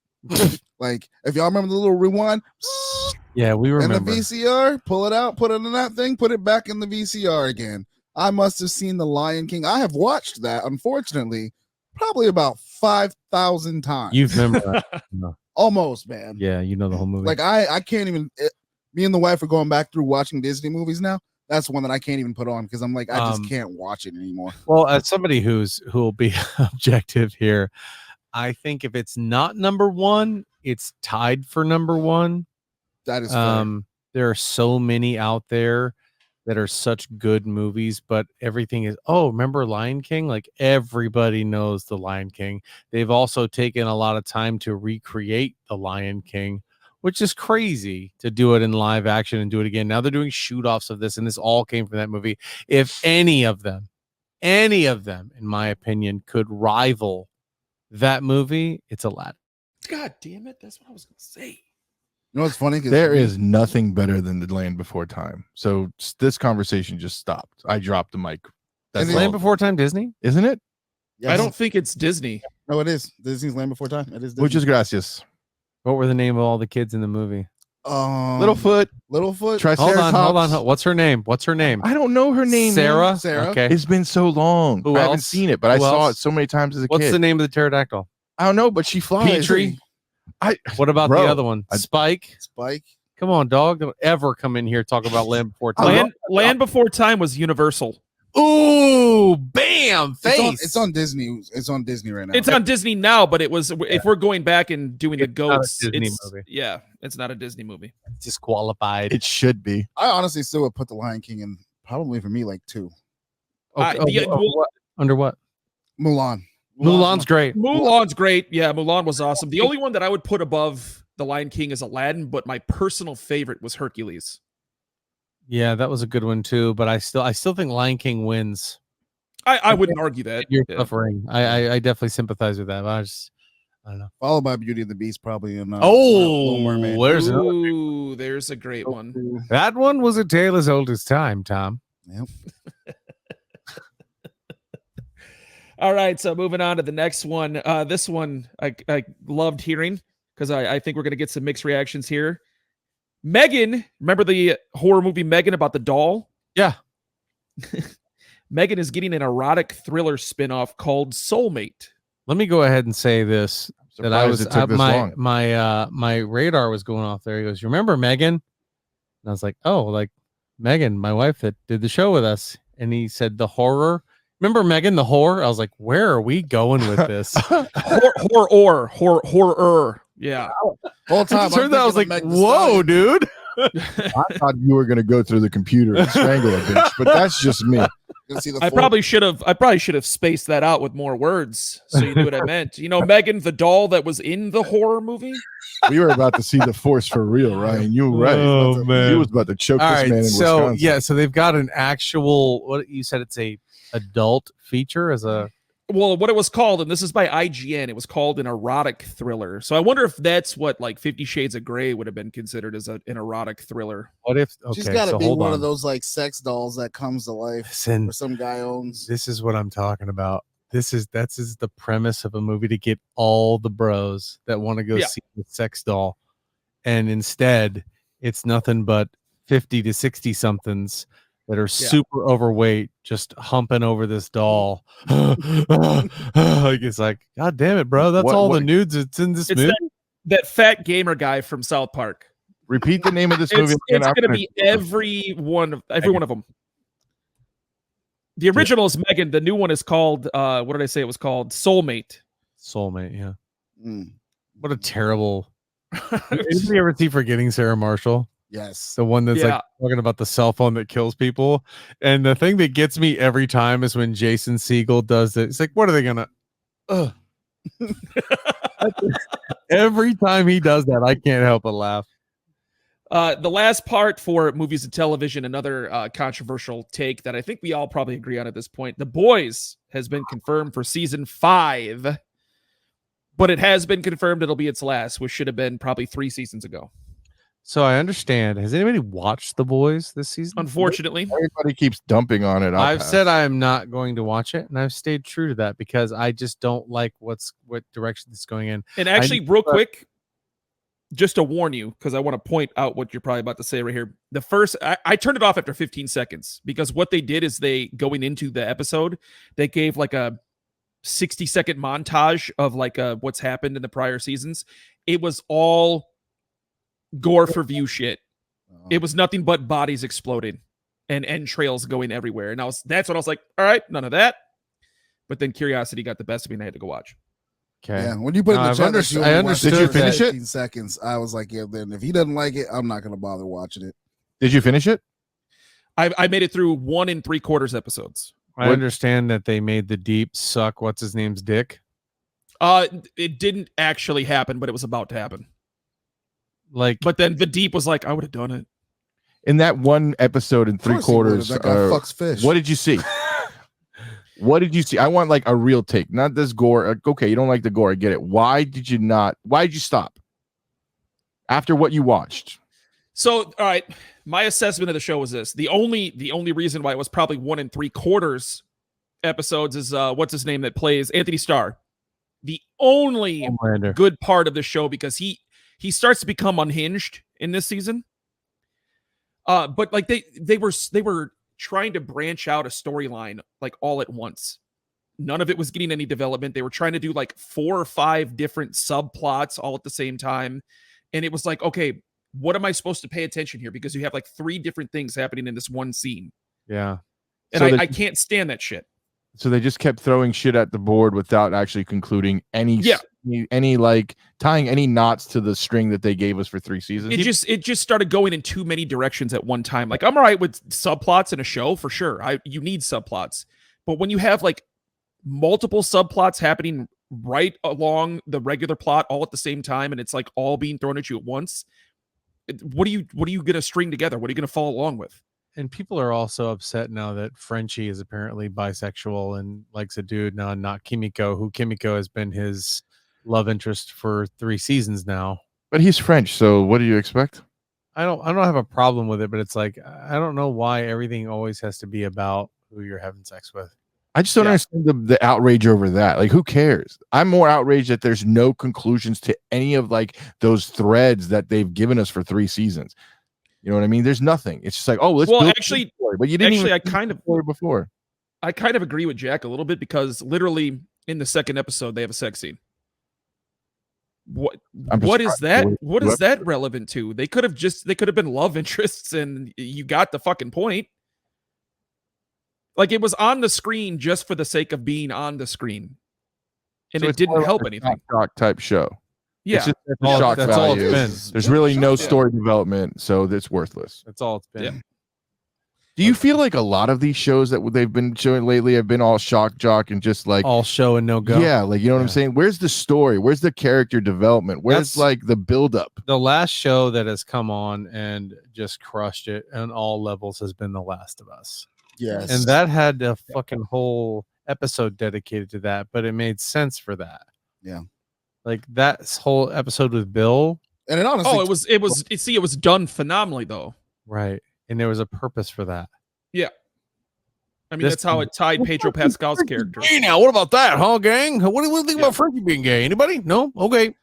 Speaker 3: Like, if y'all remember the little rewind,
Speaker 2: yeah, we remember.
Speaker 3: And the VCR, pull it out, put it in that thing, put it back in the VCR again. I must have seen The Lion King. I have watched that, unfortunately, probably about 5,000 times.
Speaker 2: You've remembered that.
Speaker 3: Almost, man.
Speaker 2: Yeah, you know the whole movie.
Speaker 3: Like, I can't even. Me and the wife are going back through watching Disney movies now. That's one that I can't even put on because I'm like, I just can't watch it anymore.
Speaker 2: Well, as somebody who will be objective here, I think if it's not number one, it's tied for number one.
Speaker 3: That is fair.
Speaker 2: There are so many out there that are such good movies, but everything is, remember Lion King? Like, everybody knows the Lion King. They've also taken a lot of time to recreate the Lion King, which is crazy to do it in live action and do it again. Now they're doing shoot-offs of this, and this all came from that movie. If any of them, in my opinion, could rival that movie, it's Aladdin.
Speaker 1: God damn it. That's what I was going to say.
Speaker 3: You know what's funny?
Speaker 4: There is nothing better than The Land Before Time. So this conversation just stopped. I dropped the mic.
Speaker 2: That's Land Before Time Disney?
Speaker 4: Isn't it?
Speaker 1: Yes. I don't think it's Disney.
Speaker 3: No, it is. Disney's Land Before Time. It is Disney.
Speaker 4: Muchas gracias.
Speaker 2: What were the name of all the kids in the movie?
Speaker 4: Littlefoot.
Speaker 2: Hold on. What's her name?
Speaker 4: I don't know her name.
Speaker 2: Sarah.
Speaker 4: Okay. It's been so long. I haven't seen it, but I saw it so many times as a kid.
Speaker 2: What's the name of the pterodactyl?
Speaker 4: I don't know, but she flies.
Speaker 2: Petrie. What about the other one? Spike. Come on, dog. Don't ever come in here and talk about Land Before Time.
Speaker 1: Land Before Time was Universal.
Speaker 2: Ooh, bam! Face.
Speaker 3: It's on Disney. It's on Disney right now.
Speaker 1: It's on Disney now, but it was. If we're going back and doing the goats, it's not a Disney movie.
Speaker 2: It's disqualified.
Speaker 4: It should be.
Speaker 3: I honestly still would put The Lion King in probably for me like 2.
Speaker 2: Under what?
Speaker 3: Mulan.
Speaker 2: Mulan's great.
Speaker 1: Mulan's great. Yeah, Mulan was awesome. The only one that I would put above The Lion King is Aladdin, but my personal favorite was Hercules.
Speaker 2: Yeah, that was a good one too. But I still think Lion King wins.
Speaker 1: I wouldn't argue that.
Speaker 2: You're suffering. I definitely sympathize with that. But I don't know.
Speaker 3: Followed by Beauty and the Beast, probably. In,
Speaker 2: Little Mermaid.
Speaker 1: There's a great one.
Speaker 2: That one was a tale as old as time, Tom.
Speaker 3: Yep.
Speaker 1: All right, so moving on to the next one. This one I loved hearing because I think we're going to get some mixed reactions here. Megan, remember the horror movie Megan about the doll?
Speaker 2: Yeah.
Speaker 1: Megan is getting an erotic thriller spinoff called Soulmate.
Speaker 2: Let me go ahead and say this. That I was my radar was going off there. He goes, "You remember Megan?" And I was like, "Oh, like Megan, my wife that did the show with us." And he said, "The horror. Remember Megan, the horror?" I was like, "Where are we going with this?"
Speaker 1: Horror. Yeah.
Speaker 3: Whole time.
Speaker 2: Turned out I was like, "Whoa, dude."
Speaker 4: I thought you were going to go through the computer and strangle a bitch, but that's just me.
Speaker 1: I probably should have spaced that out with more words so you knew what I meant. You know, Megan, the doll that was in the horror movie.
Speaker 4: We were about to see the Force for real, Ryan. You were right.
Speaker 2: Oh, man.
Speaker 4: He was about to choke
Speaker 2: All
Speaker 4: this
Speaker 2: right,
Speaker 4: man in Wisconsin.
Speaker 2: Yeah, so they've got an actual. What you said? It's a adult feature as a.
Speaker 1: Well, what it was called, and this is by IGN, it was called an erotic thriller. So I wonder if that's what like 50 Shades of Grey would have been considered as an erotic thriller.
Speaker 2: What if? Okay,
Speaker 3: she's got to
Speaker 2: so
Speaker 3: be one
Speaker 2: on.
Speaker 3: of those like sex dolls that comes to life.
Speaker 2: Listen,
Speaker 3: or some guy owns.
Speaker 2: This is what I'm talking about. That's the premise of a movie to get all the bros that want to go see the sex doll, and instead it's nothing but 50 to 60 somethings that are super overweight, just humping over this doll. Like it's like, God damn it, bro! That's all the nudes that's in this movie.
Speaker 1: That fat gamer guy from South Park.
Speaker 4: Repeat the name of this movie.
Speaker 1: It's going to be every one of them. The original is Megan. The new one is called. What did I say? It was called Soulmate.
Speaker 2: Soulmate. Yeah. What a terrible. Did you ever see Forgetting Sarah Marshall?
Speaker 3: Yes.
Speaker 2: The one that's like talking about the cell phone that kills people. And the thing that gets me every time is when Jason Segel does it. It's like, what are they gonna every time he does that, I can't help but laugh.
Speaker 1: The last part for movies and television, another controversial take that I think we all probably agree on at this point. The Boys has been confirmed for season 5, but it has been confirmed it'll be its last, which should have been probably 3 seasons ago.
Speaker 2: So I understand. Has anybody watched The Boys this season?
Speaker 1: Unfortunately.
Speaker 4: Everybody keeps dumping on it.
Speaker 2: I've said I am not going to watch it, and I've stayed true to that because I just don't like what direction it's going in.
Speaker 1: And actually, real quick, just to warn you, because I want to point out what you're probably about to say right here. The first, I turned it off after 15 seconds because what they did is going into the episode, they gave like a 60-second montage of like what's happened in the prior seasons. It was all gore for view shit. It was nothing but bodies exploding and entrails going everywhere. And that's when I was like, all right, none of that. But then curiosity got the best of me and I had to go watch.
Speaker 3: Okay. Yeah, when you put in the chat,
Speaker 4: I understood. Did you finish it?
Speaker 3: 15 seconds. I was like, yeah, then if he doesn't like it, I'm not gonna bother watching it.
Speaker 4: Did you finish it?
Speaker 1: I made it through 1 3/4 episodes.
Speaker 2: I understand that they made the Deep suck what's his name's dick.
Speaker 1: It didn't actually happen, but it was about to happen. But then the Deep was like, I would have done it.
Speaker 4: In that 1 episode in 3/4,
Speaker 3: that guy fucks fish.
Speaker 4: What did you see? What did you see? I want like a real take, not this gore. Okay, you don't like the gore. I get it. Why did you stop after what you watched?
Speaker 1: So, all right, my assessment of the show was this. The only reason why it was probably 1 3/4 episodes is what's his name that plays Anthony Starr. The only good part of the show, because he starts to become unhinged in this season. But like they were trying to branch out a storyline like all at once. None of it was getting any development. They were trying to do like 4 or 5 different subplots all at the same time. And it was like, okay, what am I supposed to pay attention here? Because you have like 3 different things happening in this one scene.
Speaker 2: Yeah.
Speaker 1: And so I can't stand that shit.
Speaker 4: So they just kept throwing shit at the board without actually concluding any like tying any knots to the string that they gave us for 3 seasons.
Speaker 1: It just started going in too many directions at one time. Like, I'm all right with subplots in a show for sure. You need subplots. But when you have like multiple subplots happening right along the regular plot all at the same time, and it's like all being thrown at you at once, what are you going to string together? What are you going to follow along with?
Speaker 2: And people are also upset now that Frenchie is apparently bisexual and likes a dude now, not Kimiko, who Kimiko has been his love interest for 3 seasons now.
Speaker 4: But he's French, so what do you expect?
Speaker 2: I don't have a problem with it, but it's like I don't know why everything always has to be about who you're having sex with.
Speaker 4: I just don't understand the outrage over that. Like, who cares? I'm more outraged that there's no conclusions to any of like those threads that they've given us for 3 seasons. You know what I mean? There's nothing. It's just like, oh, let's build
Speaker 1: actually,
Speaker 4: story. But you didn't
Speaker 1: actually,
Speaker 4: even
Speaker 1: I kind of
Speaker 4: before.
Speaker 1: I kind of agree with Jack a little bit because literally in the second episode they have a sex scene. What is that? What is that relevant to? They could have been love interests, and you got the fucking point. Like, it was on the screen just for the sake of being on the screen, and so it didn't help anything.
Speaker 4: Shock type show.
Speaker 1: Yeah,
Speaker 4: it's just shock value. All it's been. There's really no story development, so it's worthless.
Speaker 2: That's all it's been.
Speaker 1: Yeah.
Speaker 4: Do you feel like a lot of these shows that they've been showing lately have been all shock jock and just like
Speaker 2: all show and no go?
Speaker 4: Yeah, like, you know what I'm saying? Where's the story? Where's the character development? Where's like the buildup?
Speaker 2: The last show that has come on and just crushed it on all levels has been The Last of Us.
Speaker 3: Yes.
Speaker 2: And that had a fucking whole episode dedicated to that, but it made sense for that.
Speaker 3: Yeah.
Speaker 2: Like that whole episode with Bill.
Speaker 3: And it honestly,
Speaker 1: it was done phenomenally though.
Speaker 2: Right. And there was a purpose for that.
Speaker 1: Yeah. I mean, that's how it tied Pedro Pascal's character.
Speaker 2: Hey, now, what about that, huh, gang? What do you think about Frankie being gay? Anybody? No? Okay.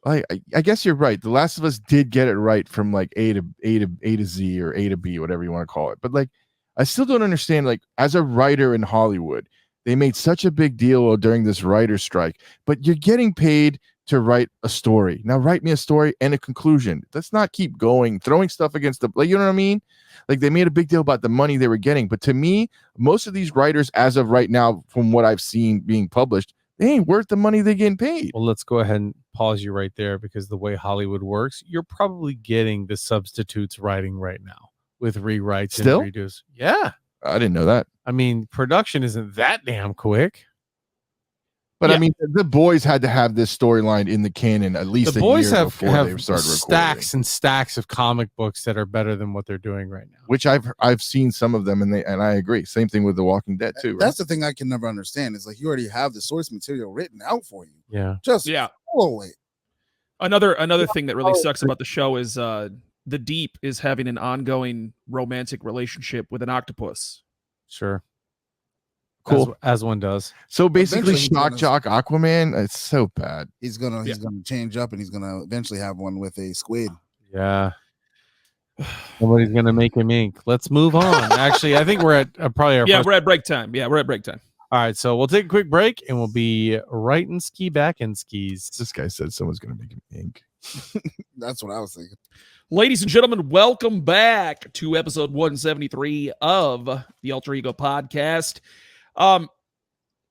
Speaker 4: I guess you're right. The Last of Us did get it right from like A to Z or A to B, whatever you want to call it. But like, I still don't understand. Like, as a writer in Hollywood, they made such a big deal during this writer's strike, but you're getting paid to write a story. Now write me a story and a conclusion. Let's not keep going, throwing stuff against the, like, you know what I mean? Like, they made a big deal about the money they were getting. But to me, most of these writers, as of right now, from what I've seen being published, they ain't worth the money they're getting paid.
Speaker 2: Well, let's go ahead and pause you right there, because the way Hollywood works, you're probably getting the substitutes writing right now with rewrites
Speaker 4: Still?
Speaker 2: and redos. Yeah.
Speaker 4: I didn't know that.
Speaker 2: I mean, production isn't that damn quick.
Speaker 4: But I mean, the boys had to have this storyline in the canon at least
Speaker 2: the boys
Speaker 4: a year
Speaker 2: have
Speaker 4: before they started recording.
Speaker 2: Stacks and stacks of comic books that are better than what they're doing right now.
Speaker 4: Which I've seen some of them, and I agree. Same thing with The Walking Dead too. Right?
Speaker 3: That's the thing I can never understand. Is like, you already have the source material written out for you.
Speaker 2: Yeah.
Speaker 3: Just follow it.
Speaker 1: Another thing that really sucks about the show is The Deep is having an ongoing romantic relationship with an octopus.
Speaker 2: Sure.
Speaker 4: Cool.
Speaker 2: As one does.
Speaker 4: So basically, shock jock Aquaman. It's so bad.
Speaker 3: He's gonna change up, and he's gonna eventually have one with a squid.
Speaker 2: Yeah. Nobody's gonna make him ink. Let's move on. Actually, I think we're at probably our
Speaker 1: we're at break time. Yeah, we're at break time.
Speaker 2: All right, so we'll take a quick break, and we'll be right in ski back in skis.
Speaker 4: This guy said someone's gonna make him ink.
Speaker 3: That's what I was thinking.
Speaker 1: Ladies and gentlemen, welcome back to episode 173 of the Alter Ego Podcast.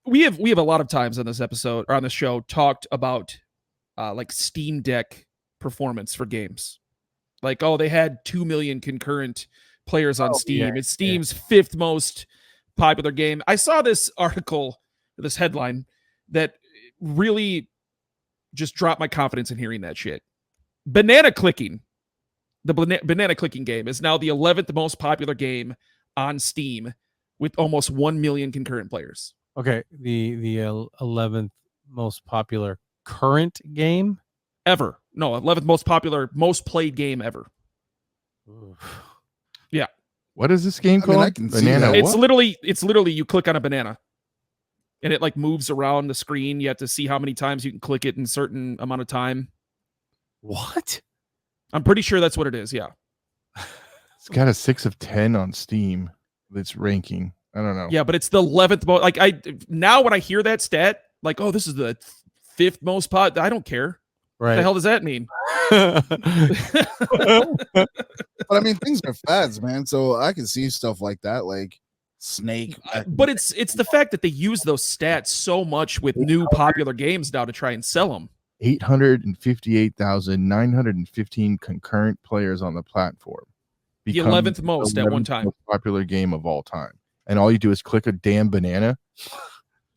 Speaker 1: We have a lot of times on this episode or on this show talked about like Steam Deck performance for games. Like, oh, they had 2 million concurrent players on Steam. Yeah, it's Steam's 5th most popular game. I saw this article, this headline that really just dropped my confidence in hearing that shit. Banana clicking. The banana clicking game is now the 11th most popular game on Steam with almost 1 million concurrent players.
Speaker 2: Okay, the 11th most popular current game
Speaker 1: ever. No, 11th most popular, most played game ever.
Speaker 2: Oof.
Speaker 1: Yeah.
Speaker 4: What is this game called?
Speaker 3: Banana.
Speaker 1: It's literally you click on a banana and it like moves around the screen. You have to see how many times you can click it in a certain amount of time.
Speaker 2: What?
Speaker 1: I'm pretty sure that's what it is. Yeah.
Speaker 4: It's got a 6 of 10 on Steam. It's ranking. I don't know.
Speaker 1: Yeah, but it's the 11th most. Like, now when I hear that stat, like, oh, this is the 5th most pod. I don't care.
Speaker 2: Right.
Speaker 1: What the hell does that mean?
Speaker 3: But I mean, things are fads, man. So I can see stuff like that, like Snake.
Speaker 1: But it's the fact that they use those stats so much with new popular games now to try and sell them.
Speaker 4: 858,915 concurrent players on the platform.
Speaker 1: The 11th most at one time.
Speaker 4: Most popular game of all time. And all you do is click a damn banana.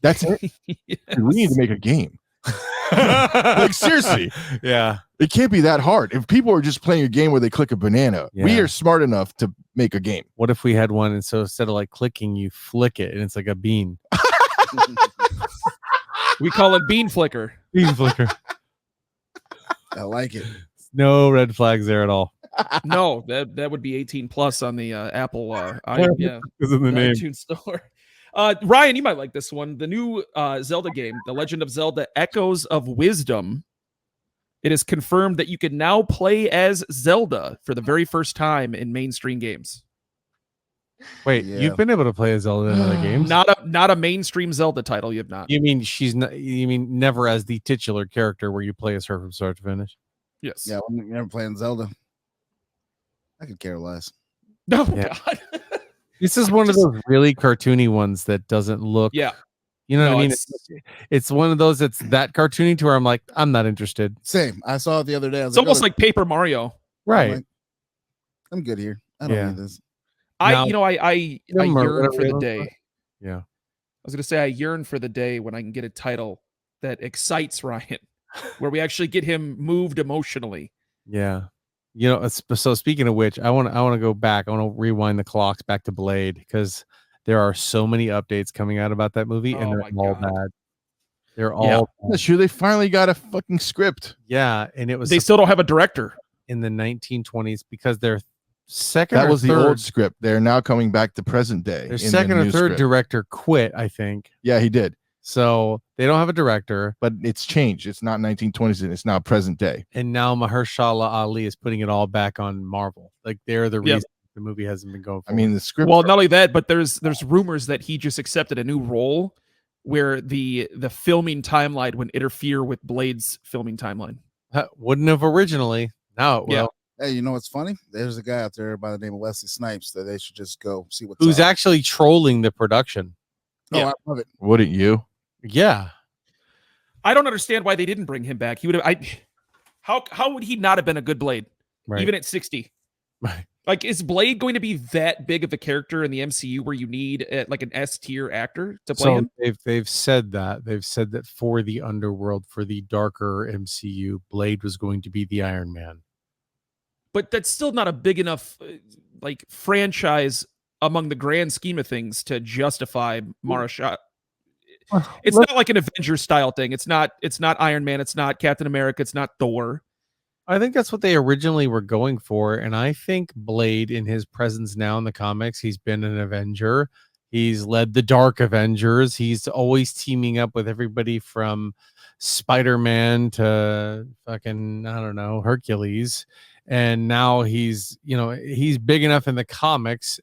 Speaker 4: That's it.
Speaker 1: Yes.
Speaker 4: We need to make a game. Like, seriously.
Speaker 2: Yeah.
Speaker 4: It can't be that hard. If people are just playing a game where they click a banana, we are smart enough to make a game.
Speaker 2: What if we had one, and so instead of like clicking, you flick it and it's like a bean?
Speaker 1: We call it bean flicker.
Speaker 2: Bean flicker.
Speaker 3: I like it.
Speaker 2: No red flags there at all.
Speaker 1: No, that would be 18 plus on the Apple
Speaker 2: because of the name.
Speaker 1: iTunes store. Ryan, you might like this one. The new Zelda game, The Legend of Zelda Echoes of Wisdom. It is confirmed that you can now play as Zelda for the very first time in mainstream games.
Speaker 2: Wait, you've been able to play as Zelda in other games?
Speaker 1: Not a mainstream Zelda title. You have not.
Speaker 2: You mean she's not? You mean never as the titular character where you play as her from start to finish?
Speaker 1: Yes.
Speaker 3: Yeah, I'm never playing Zelda. I could care less.
Speaker 1: No, God.
Speaker 2: This is one of those really cartoony ones that doesn't look.
Speaker 1: Yeah.
Speaker 2: You know what I mean? It's one of those that's that cartoony to where I'm like, I'm not interested.
Speaker 3: Same. I saw it the other day.
Speaker 1: It's almost like Paper Mario.
Speaker 2: Right.
Speaker 3: I'm good here. I don't need this.
Speaker 1: I yearn for the day.
Speaker 2: Yeah.
Speaker 1: I was going to say I yearn for the day when I can get a title that excites Ryan, where we actually get him moved emotionally.
Speaker 2: Yeah. You know, so speaking of which, I want to go back. I want to rewind the clocks back to Blade because there are so many updates coming out about that movie, and they're all bad. They're all
Speaker 4: bad. Sure, they finally got a fucking script.
Speaker 2: Yeah, and it was
Speaker 1: they still don't have a director
Speaker 2: in the 1920s because their second
Speaker 4: that
Speaker 2: or
Speaker 4: was
Speaker 2: third,
Speaker 4: the old script. They're now coming back to present day.
Speaker 2: Their second or third director quit, I think.
Speaker 4: Yeah, he did.
Speaker 2: So they don't have a director,
Speaker 4: but it's changed. It's not 1920s and it's now present day.
Speaker 2: And now Mahershala Ali is putting it all back on Marvel. Like they're the reason the movie hasn't been going forward.
Speaker 4: I mean, the script.
Speaker 1: Well, not only that, but there's rumors that he just accepted a new role where the filming timeline would interfere with Blade's filming timeline.
Speaker 2: Wouldn't have originally. Now it will.
Speaker 3: Yeah. Hey, you know what's funny? There's a guy out there by the name of Wesley Snipes that they should just go see what's
Speaker 2: who's
Speaker 3: up.
Speaker 2: actually trolling the production.
Speaker 3: Oh, I love it.
Speaker 4: Wouldn't you?
Speaker 2: Yeah.
Speaker 1: I don't understand why they didn't bring him back. He would have. How would he not have been a good Blade, even at 60?
Speaker 2: Right.
Speaker 1: Like, is Blade going to be that big of a character in the MCU where you need like an S tier actor to play him?
Speaker 2: They've said that for the underworld, for the darker MCU, Blade was going to be the Iron Man.
Speaker 1: But that's still not a big enough like franchise among the grand scheme of things to justify Mahershala. It's not like an Avengers style thing. It's not Iron Man. It's not Captain America. It's not Thor.
Speaker 2: I think that's what they originally were going for. And I think Blade, in his presence now in the comics, he's been an Avenger. He's led the Dark Avengers. He's always teaming up with everybody from Spider-Man to fucking, I don't know, Hercules. And now he's big enough in the comics.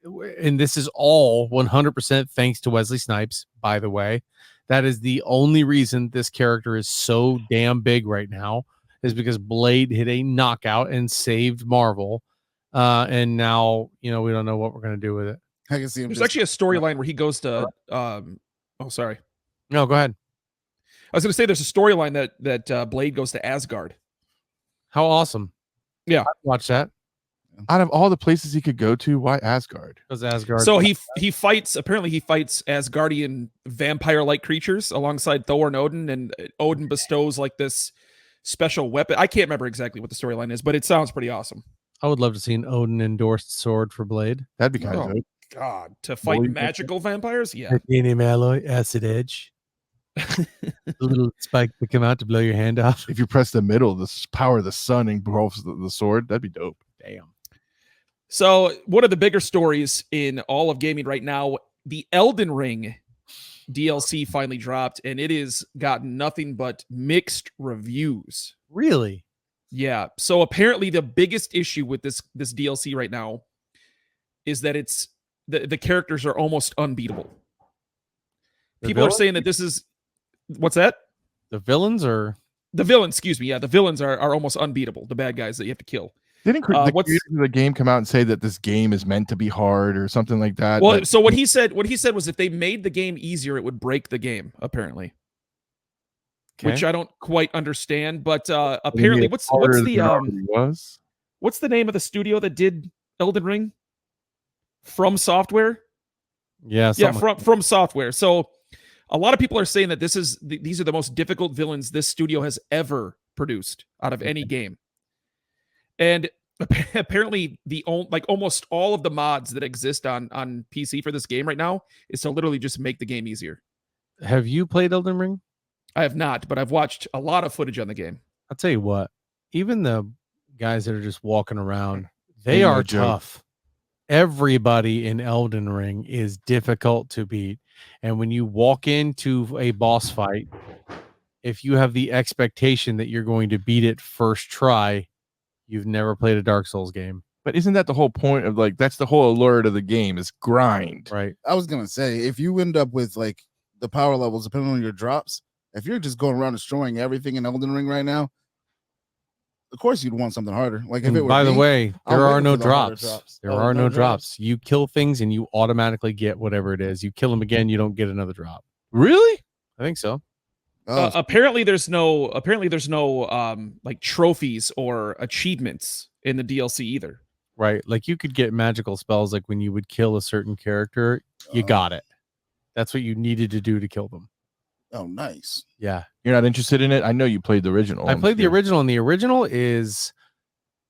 Speaker 2: And this is all 100% thanks to Wesley Snipes, by the way. That is the only reason this character is so damn big right now, is because Blade hit a knockout and saved Marvel. And now, we don't know what we're going to do with it.
Speaker 3: I can see him.
Speaker 1: There's actually a storyline where he goes to sorry.
Speaker 2: No, go ahead.
Speaker 1: I was going to say there's a storyline that Blade goes to Asgard.
Speaker 2: How awesome.
Speaker 1: Yeah.
Speaker 2: I'd watch that.
Speaker 4: Out of all the places he could go to, why Asgard?
Speaker 2: Because Asgard.
Speaker 1: So he fights Asgardian vampire-like creatures alongside Thor and Odin, and Odin bestows like this special weapon. I can't remember exactly what the storyline is, but it sounds pretty awesome.
Speaker 2: I would love to see an Odin endorsed sword for Blade.
Speaker 4: That'd be kind of good.
Speaker 1: God, to fight magical vampires? Yeah.
Speaker 2: Titanium alloy, acid edge. A little spike to come out to blow your hand off.
Speaker 4: If you press the middle, the power of the sun engulfs the sword. That'd be dope.
Speaker 2: Damn.
Speaker 1: So one of the bigger stories in all of gaming right now, the Elden Ring DLC finally dropped, and it has gotten nothing but mixed reviews.
Speaker 2: Really?
Speaker 1: Yeah. So apparently the biggest issue with this DLC right now is that it's the characters are almost unbeatable. People are saying that this is what's that?
Speaker 2: The villains or
Speaker 1: the villains, excuse me. Yeah, the villains are almost unbeatable, the bad guys that you have to kill.
Speaker 4: Didn't the creators of the game come out and say that this game is meant to be hard or something like that?
Speaker 1: Well, so what he said was if they made the game easier, it would break the game, apparently. Okay. Which I don't quite understand, but apparently what's the name of the studio that did Elden Ring? From Software?
Speaker 2: Yeah,
Speaker 1: from Software. So a lot of people are saying that these are the most difficult villains this studio has ever produced out of any game. And apparently almost all of the mods that exist on PC for this game right now is to literally just make the game easier.
Speaker 2: Have you played Elden Ring?
Speaker 1: I have not, but I've watched a lot of footage on the game.
Speaker 2: I'll tell you what, even the guys that are just walking around, they are tough. everybody in Elden Ring is difficult to beat. And when you walk into a boss fight, if you have the expectation that you're going to beat it first try, you've never played a Dark Souls game.
Speaker 4: But isn't that the whole point of like, that's the whole allure of the game is grind,
Speaker 2: right?
Speaker 3: I was going to say, if you end up with like the power levels, depending on your drops, if you're just going around destroying everything in Elden Ring right now, of course you'd want something harder. Like if it were
Speaker 2: by the way, there are no drops. There are no drops. You kill things and you automatically get whatever it is. You kill them again, you don't get another drop.
Speaker 4: Really?
Speaker 2: I think so.
Speaker 1: Apparently there's no like trophies or achievements in the DLC either.
Speaker 2: Right. Like you could get magical spells like when you would kill a certain character, you got it. That's what you needed to do to kill them.
Speaker 3: Oh, nice.
Speaker 2: Yeah.
Speaker 4: You're not interested in it? I know you played the original.
Speaker 2: I played the original, and the original is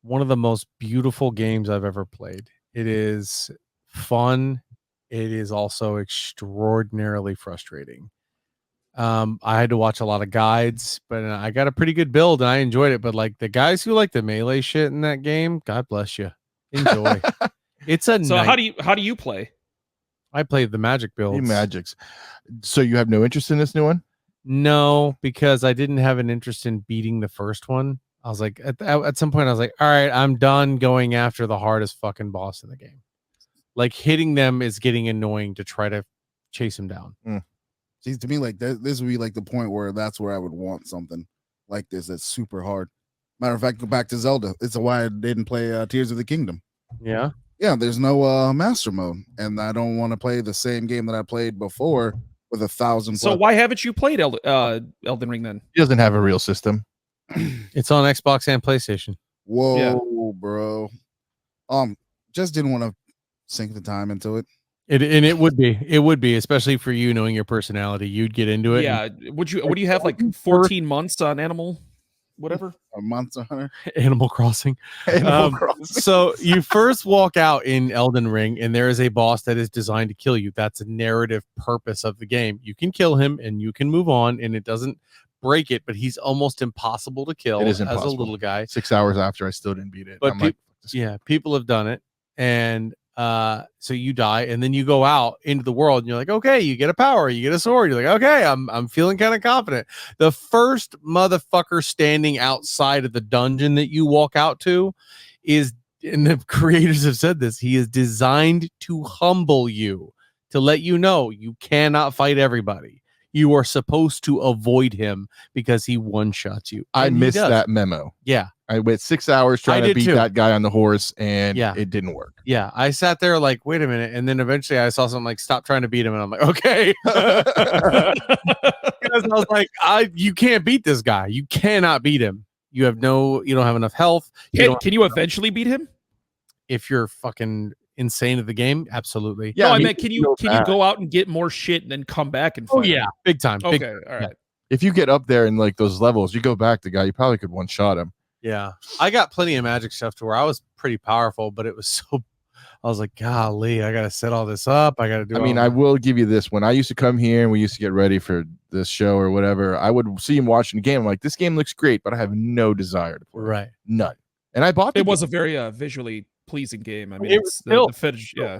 Speaker 2: one of the most beautiful games I've ever played. It is fun. It is also extraordinarily frustrating. I had to watch a lot of guides, but I got a pretty good build and I enjoyed it. But like the guys who like the melee shit in that game, God bless you. Enjoy. It's a
Speaker 1: so how do you play?
Speaker 2: I played the magic builds.
Speaker 4: The magics. So you have no interest in this new one?
Speaker 2: No, because I didn't have an interest in beating the first one. I was like, at some point, I was like, all right, I'm done going after the hardest fucking boss in the game. Like hitting them is getting annoying to try to chase him down.
Speaker 3: See, to me, like this would be like the point where that's where I would want something like this that's super hard. Matter of fact, go back to Zelda. It's why I didn't play Tears of the Kingdom.
Speaker 2: Yeah.
Speaker 3: Yeah, there's no master mode, and I don't want to play the same game that I played before with 1,000.
Speaker 1: So why haven't you played Elden Ring then?
Speaker 4: He doesn't have a real system.
Speaker 2: It's on Xbox and PlayStation.
Speaker 3: Whoa, bro. Just didn't want to sink the time into it.
Speaker 2: It would be, especially for you knowing your personality. You'd get into it.
Speaker 1: Yeah. Would you have like 14 months on Animal? Whatever.
Speaker 3: A Monster Hunter.
Speaker 2: Animal Crossing. So you first walk out in Elden Ring and there is a boss that is designed to kill you. That's a narrative purpose of the game. You can kill him and you can move on and it doesn't break it, but he's almost impossible to kill.
Speaker 4: It is impossible.
Speaker 2: As a little guy.
Speaker 4: 6 hours after I still didn't beat it.
Speaker 2: But people have done it. And so you die and then you go out into the world and you're like, okay, you get a power, you get a sword. You're like, okay, I'm feeling kind of confident. The first motherfucker standing outside of the dungeon that you walk out to is, and the creators have said this, he is designed to humble you, to let you know you cannot fight everybody. You are supposed to avoid him because he one-shots you.
Speaker 4: I missed that memo.
Speaker 2: Yeah.
Speaker 4: I went 6 hours trying to beat that guy on the horse, and it didn't work.
Speaker 2: Yeah, I sat there like, wait a minute, and then eventually I saw something like, stop trying to beat him, and I'm like, okay. Because I was like, you can't beat this guy. You cannot beat him. You don't have enough health.
Speaker 1: Can you eventually beat him?
Speaker 2: If you're fucking insane at the game, absolutely.
Speaker 1: Yeah, no, I meant can you go out and get more shit and then come back and fight?
Speaker 2: Oh yeah, big time.
Speaker 1: Okay, all right.
Speaker 4: If you get up there in like those levels, you go back the guy, you probably could one-shot him.
Speaker 2: Yeah, I got plenty of magic stuff to where I was pretty powerful, but it was so. I was like, golly, I got to set all this up. I got to do.
Speaker 4: I mean, I will give you this. When I used to come here and we used to get ready for this show or whatever, I would see him watching the game. I'm like, this game looks great, but I have no desire to play.
Speaker 2: Right,
Speaker 4: none. And I bought
Speaker 1: it. Was a very visually pleasing game. I mean,
Speaker 2: it's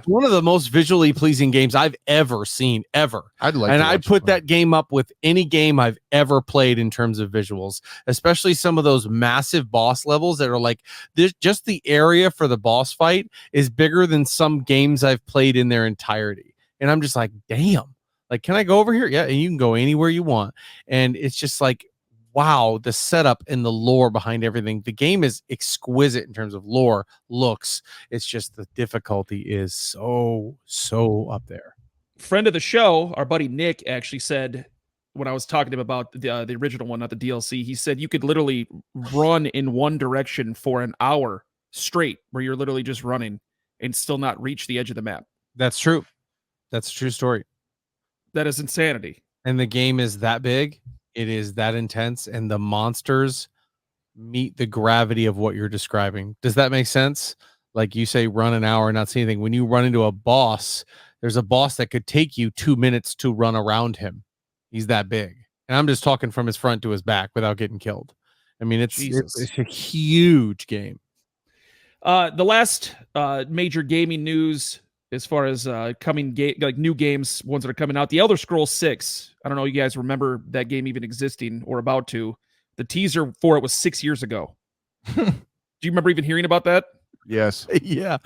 Speaker 2: one of the most visually pleasing games I've ever seen, ever. I'd put that game up with any game I've ever played in terms of visuals, especially some of those massive boss levels that are like this. Just the area for the boss fight is bigger than some games I've played in their entirety, and I'm just like, damn. Like, can I go over here? Yeah, and you can go anywhere you want, and it's just like, wow, the setup and the lore behind everything. The game is exquisite in terms of lore, looks. It's just the difficulty is so up there.
Speaker 1: Friend of the show, our buddy Nick, actually said when I was talking to him about the original one, not the DLC, he said you could literally run in one direction for an hour straight, where you're literally just running and still not reach the edge of the map.
Speaker 2: That's true. That's a true story.
Speaker 1: That is insanity.
Speaker 2: And the game is that big. It is that intense, and the monsters meet the gravity of what you're describing. Does that make sense? Like you say, run an hour and not see anything. When you run into a boss, there's a boss that could take you 2 minutes to run around him. He's that big. And I'm just talking from his front to his back without getting killed. I mean, it's a huge game.
Speaker 1: The last major gaming news, as far as coming like new games, ones that are coming out, the Elder Scrolls 6. I don't know if you guys remember that game even existing or about to. The teaser for it was 6 years ago. Do you remember even hearing about that?
Speaker 4: Yes.
Speaker 2: Yeah.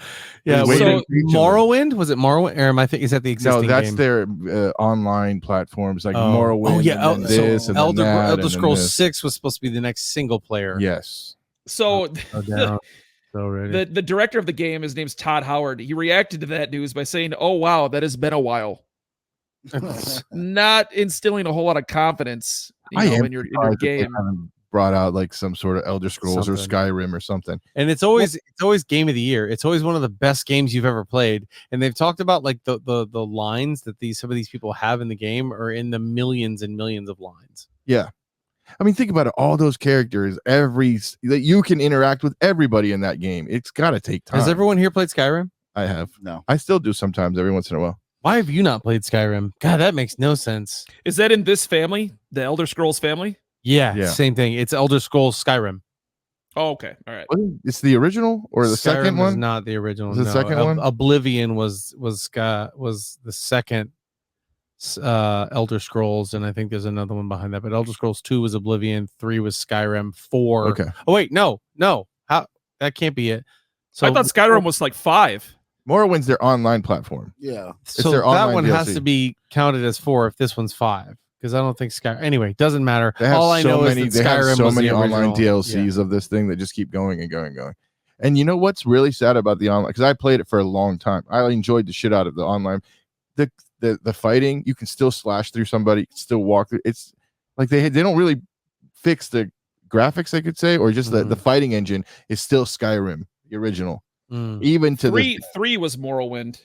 Speaker 1: So
Speaker 2: Morrowind, was it Morrowind? Or am I thinking, is that the existing
Speaker 4: No, that's
Speaker 2: game?
Speaker 4: their online platforms like Morrowind.
Speaker 2: Oh yeah.
Speaker 4: And this and
Speaker 2: Elder Scrolls
Speaker 4: this.
Speaker 2: 6 was supposed to be the next single player.
Speaker 4: Yes.
Speaker 1: So
Speaker 2: the
Speaker 1: the director of the game, his name's Todd Howard. He reacted to that news by saying, "Oh wow, that has been a while." Not instilling a whole lot of confidence, in your game.
Speaker 4: Brought out like some sort of Elder Scrolls or Skyrim or something,
Speaker 2: and it's always game of the year. It's always one of the best games you've ever played, and they've talked about like the lines that some of these people have in the game are in the millions and millions of lines.
Speaker 4: Yeah, I mean, think about it. All those characters, that you can interact with everybody in that game. It's got to take time.
Speaker 2: Has everyone here played Skyrim?
Speaker 4: I have.
Speaker 3: No,
Speaker 4: I still do sometimes, every once in a while.
Speaker 2: Why have you not played Skyrim? God, that makes no sense.
Speaker 1: Is that in this family, the Elder Scrolls family?
Speaker 2: Yeah, same thing. It's Elder Scrolls Skyrim.
Speaker 1: Oh, okay. All right.
Speaker 4: It's the original or the second one?
Speaker 2: Not the original.
Speaker 4: The second one?
Speaker 2: Oblivion was the second Elder Scrolls, and I think there's another one behind that. But Elder Scrolls 2 was Oblivion, 3 was Skyrim, 4.
Speaker 4: Okay.
Speaker 2: Oh wait, no. How that can't be it. So
Speaker 1: I thought Skyrim was like 5.
Speaker 4: Morrowind's their online platform.
Speaker 3: Yeah.
Speaker 2: So
Speaker 4: their
Speaker 2: that one
Speaker 4: DLC.
Speaker 2: has to be counted as 4 if this one's 5. Because I don't think Skyrim. Anyway, doesn't matter. All I know is that Skyrim
Speaker 4: have so
Speaker 2: was
Speaker 4: many
Speaker 2: the
Speaker 4: online
Speaker 2: original.
Speaker 4: DLCs of this thing that just keep going and going and going. And you know what's really sad about the online? Because I played it for a long time. I enjoyed the shit out of the online. The fighting, you can still slash through somebody, still walk through. It's like they don't really fix the graphics, I could say, or just the fighting engine is still Skyrim, the original. Even to
Speaker 1: 3 was Morrowind.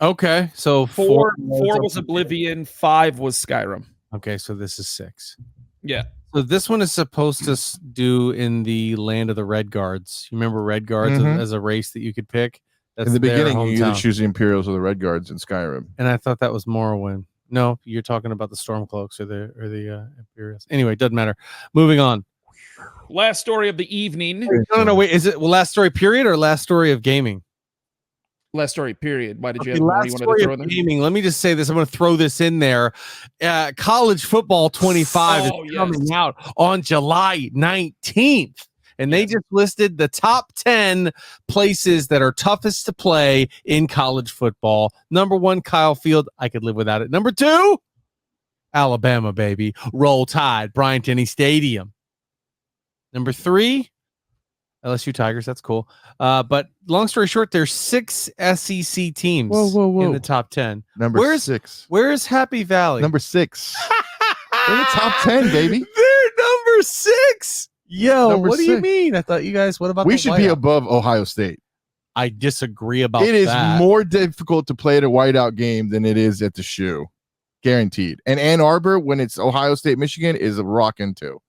Speaker 2: Okay, so
Speaker 1: 4 was Oblivion, 5 was Skyrim.
Speaker 2: Okay, so this is 6.
Speaker 1: Yeah.
Speaker 2: So this one is supposed to do in the land of the Red Guards. You remember Red Guards as a race that you could pick? That's
Speaker 4: in the beginning, you either choose the Imperials or the Red Guards in Skyrim.
Speaker 2: And I thought that was Morrowind. No, you're talking about the Stormcloaks or the Imperials. Anyway, doesn't matter. Moving on.
Speaker 1: Last story of the evening.
Speaker 2: No. Wait, is it last story period or last story of gaming?
Speaker 1: Last story period. Why did you have
Speaker 2: last story of gaming? Let me just say this. I'm going to throw this in there. College football 25 is coming out on July 19th. And they just listed the top 10 places that are toughest to play in college football. Number 1, Kyle Field. I could live without it. Number 2, Alabama, baby. Roll Tide, Bryant-Denny Stadium. Number 3, LSU Tigers. That's cool. But long story short, there's 6 SEC teams in the top 10.
Speaker 4: Number 6.
Speaker 2: Where's Happy Valley?
Speaker 4: Number 6. They're in the top 10, baby.
Speaker 2: They're number 6. Yo,
Speaker 4: Number
Speaker 2: what do
Speaker 4: 6.
Speaker 2: you mean? I thought you guys, what about
Speaker 4: we should be above Ohio State.
Speaker 2: I disagree about that.
Speaker 4: It is more difficult to play at a whiteout game than it is at the shoe. Guaranteed. And Ann Arbor, when it's Ohio State, Michigan, is a rockin' too.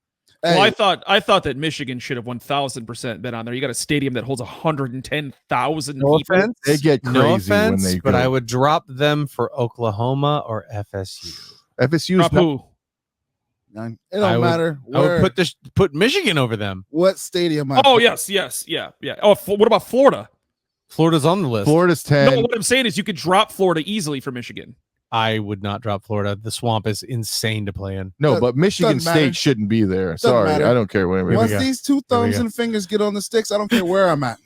Speaker 1: Well, I thought that Michigan should have 1,000% been on there. You got a stadium that holds 110,000 people.
Speaker 2: Offense,
Speaker 4: they get crazy when they go.
Speaker 2: But I would drop them for Oklahoma or FSU.
Speaker 4: FSU is
Speaker 1: who?
Speaker 3: It don't matter.
Speaker 2: I would put Michigan over them.
Speaker 3: What stadium?
Speaker 1: Yes, yeah. Oh, what about Florida?
Speaker 2: Florida's on the list.
Speaker 4: Florida's 10.
Speaker 1: No, what I'm saying is you could drop Florida easily for Michigan.
Speaker 2: I would not drop Florida. The swamp is insane to play in.
Speaker 4: No, but Michigan State shouldn't be there. Sorry, I don't care.
Speaker 3: Once these 2 thumbs and fingers get on the sticks, I don't care where I'm at.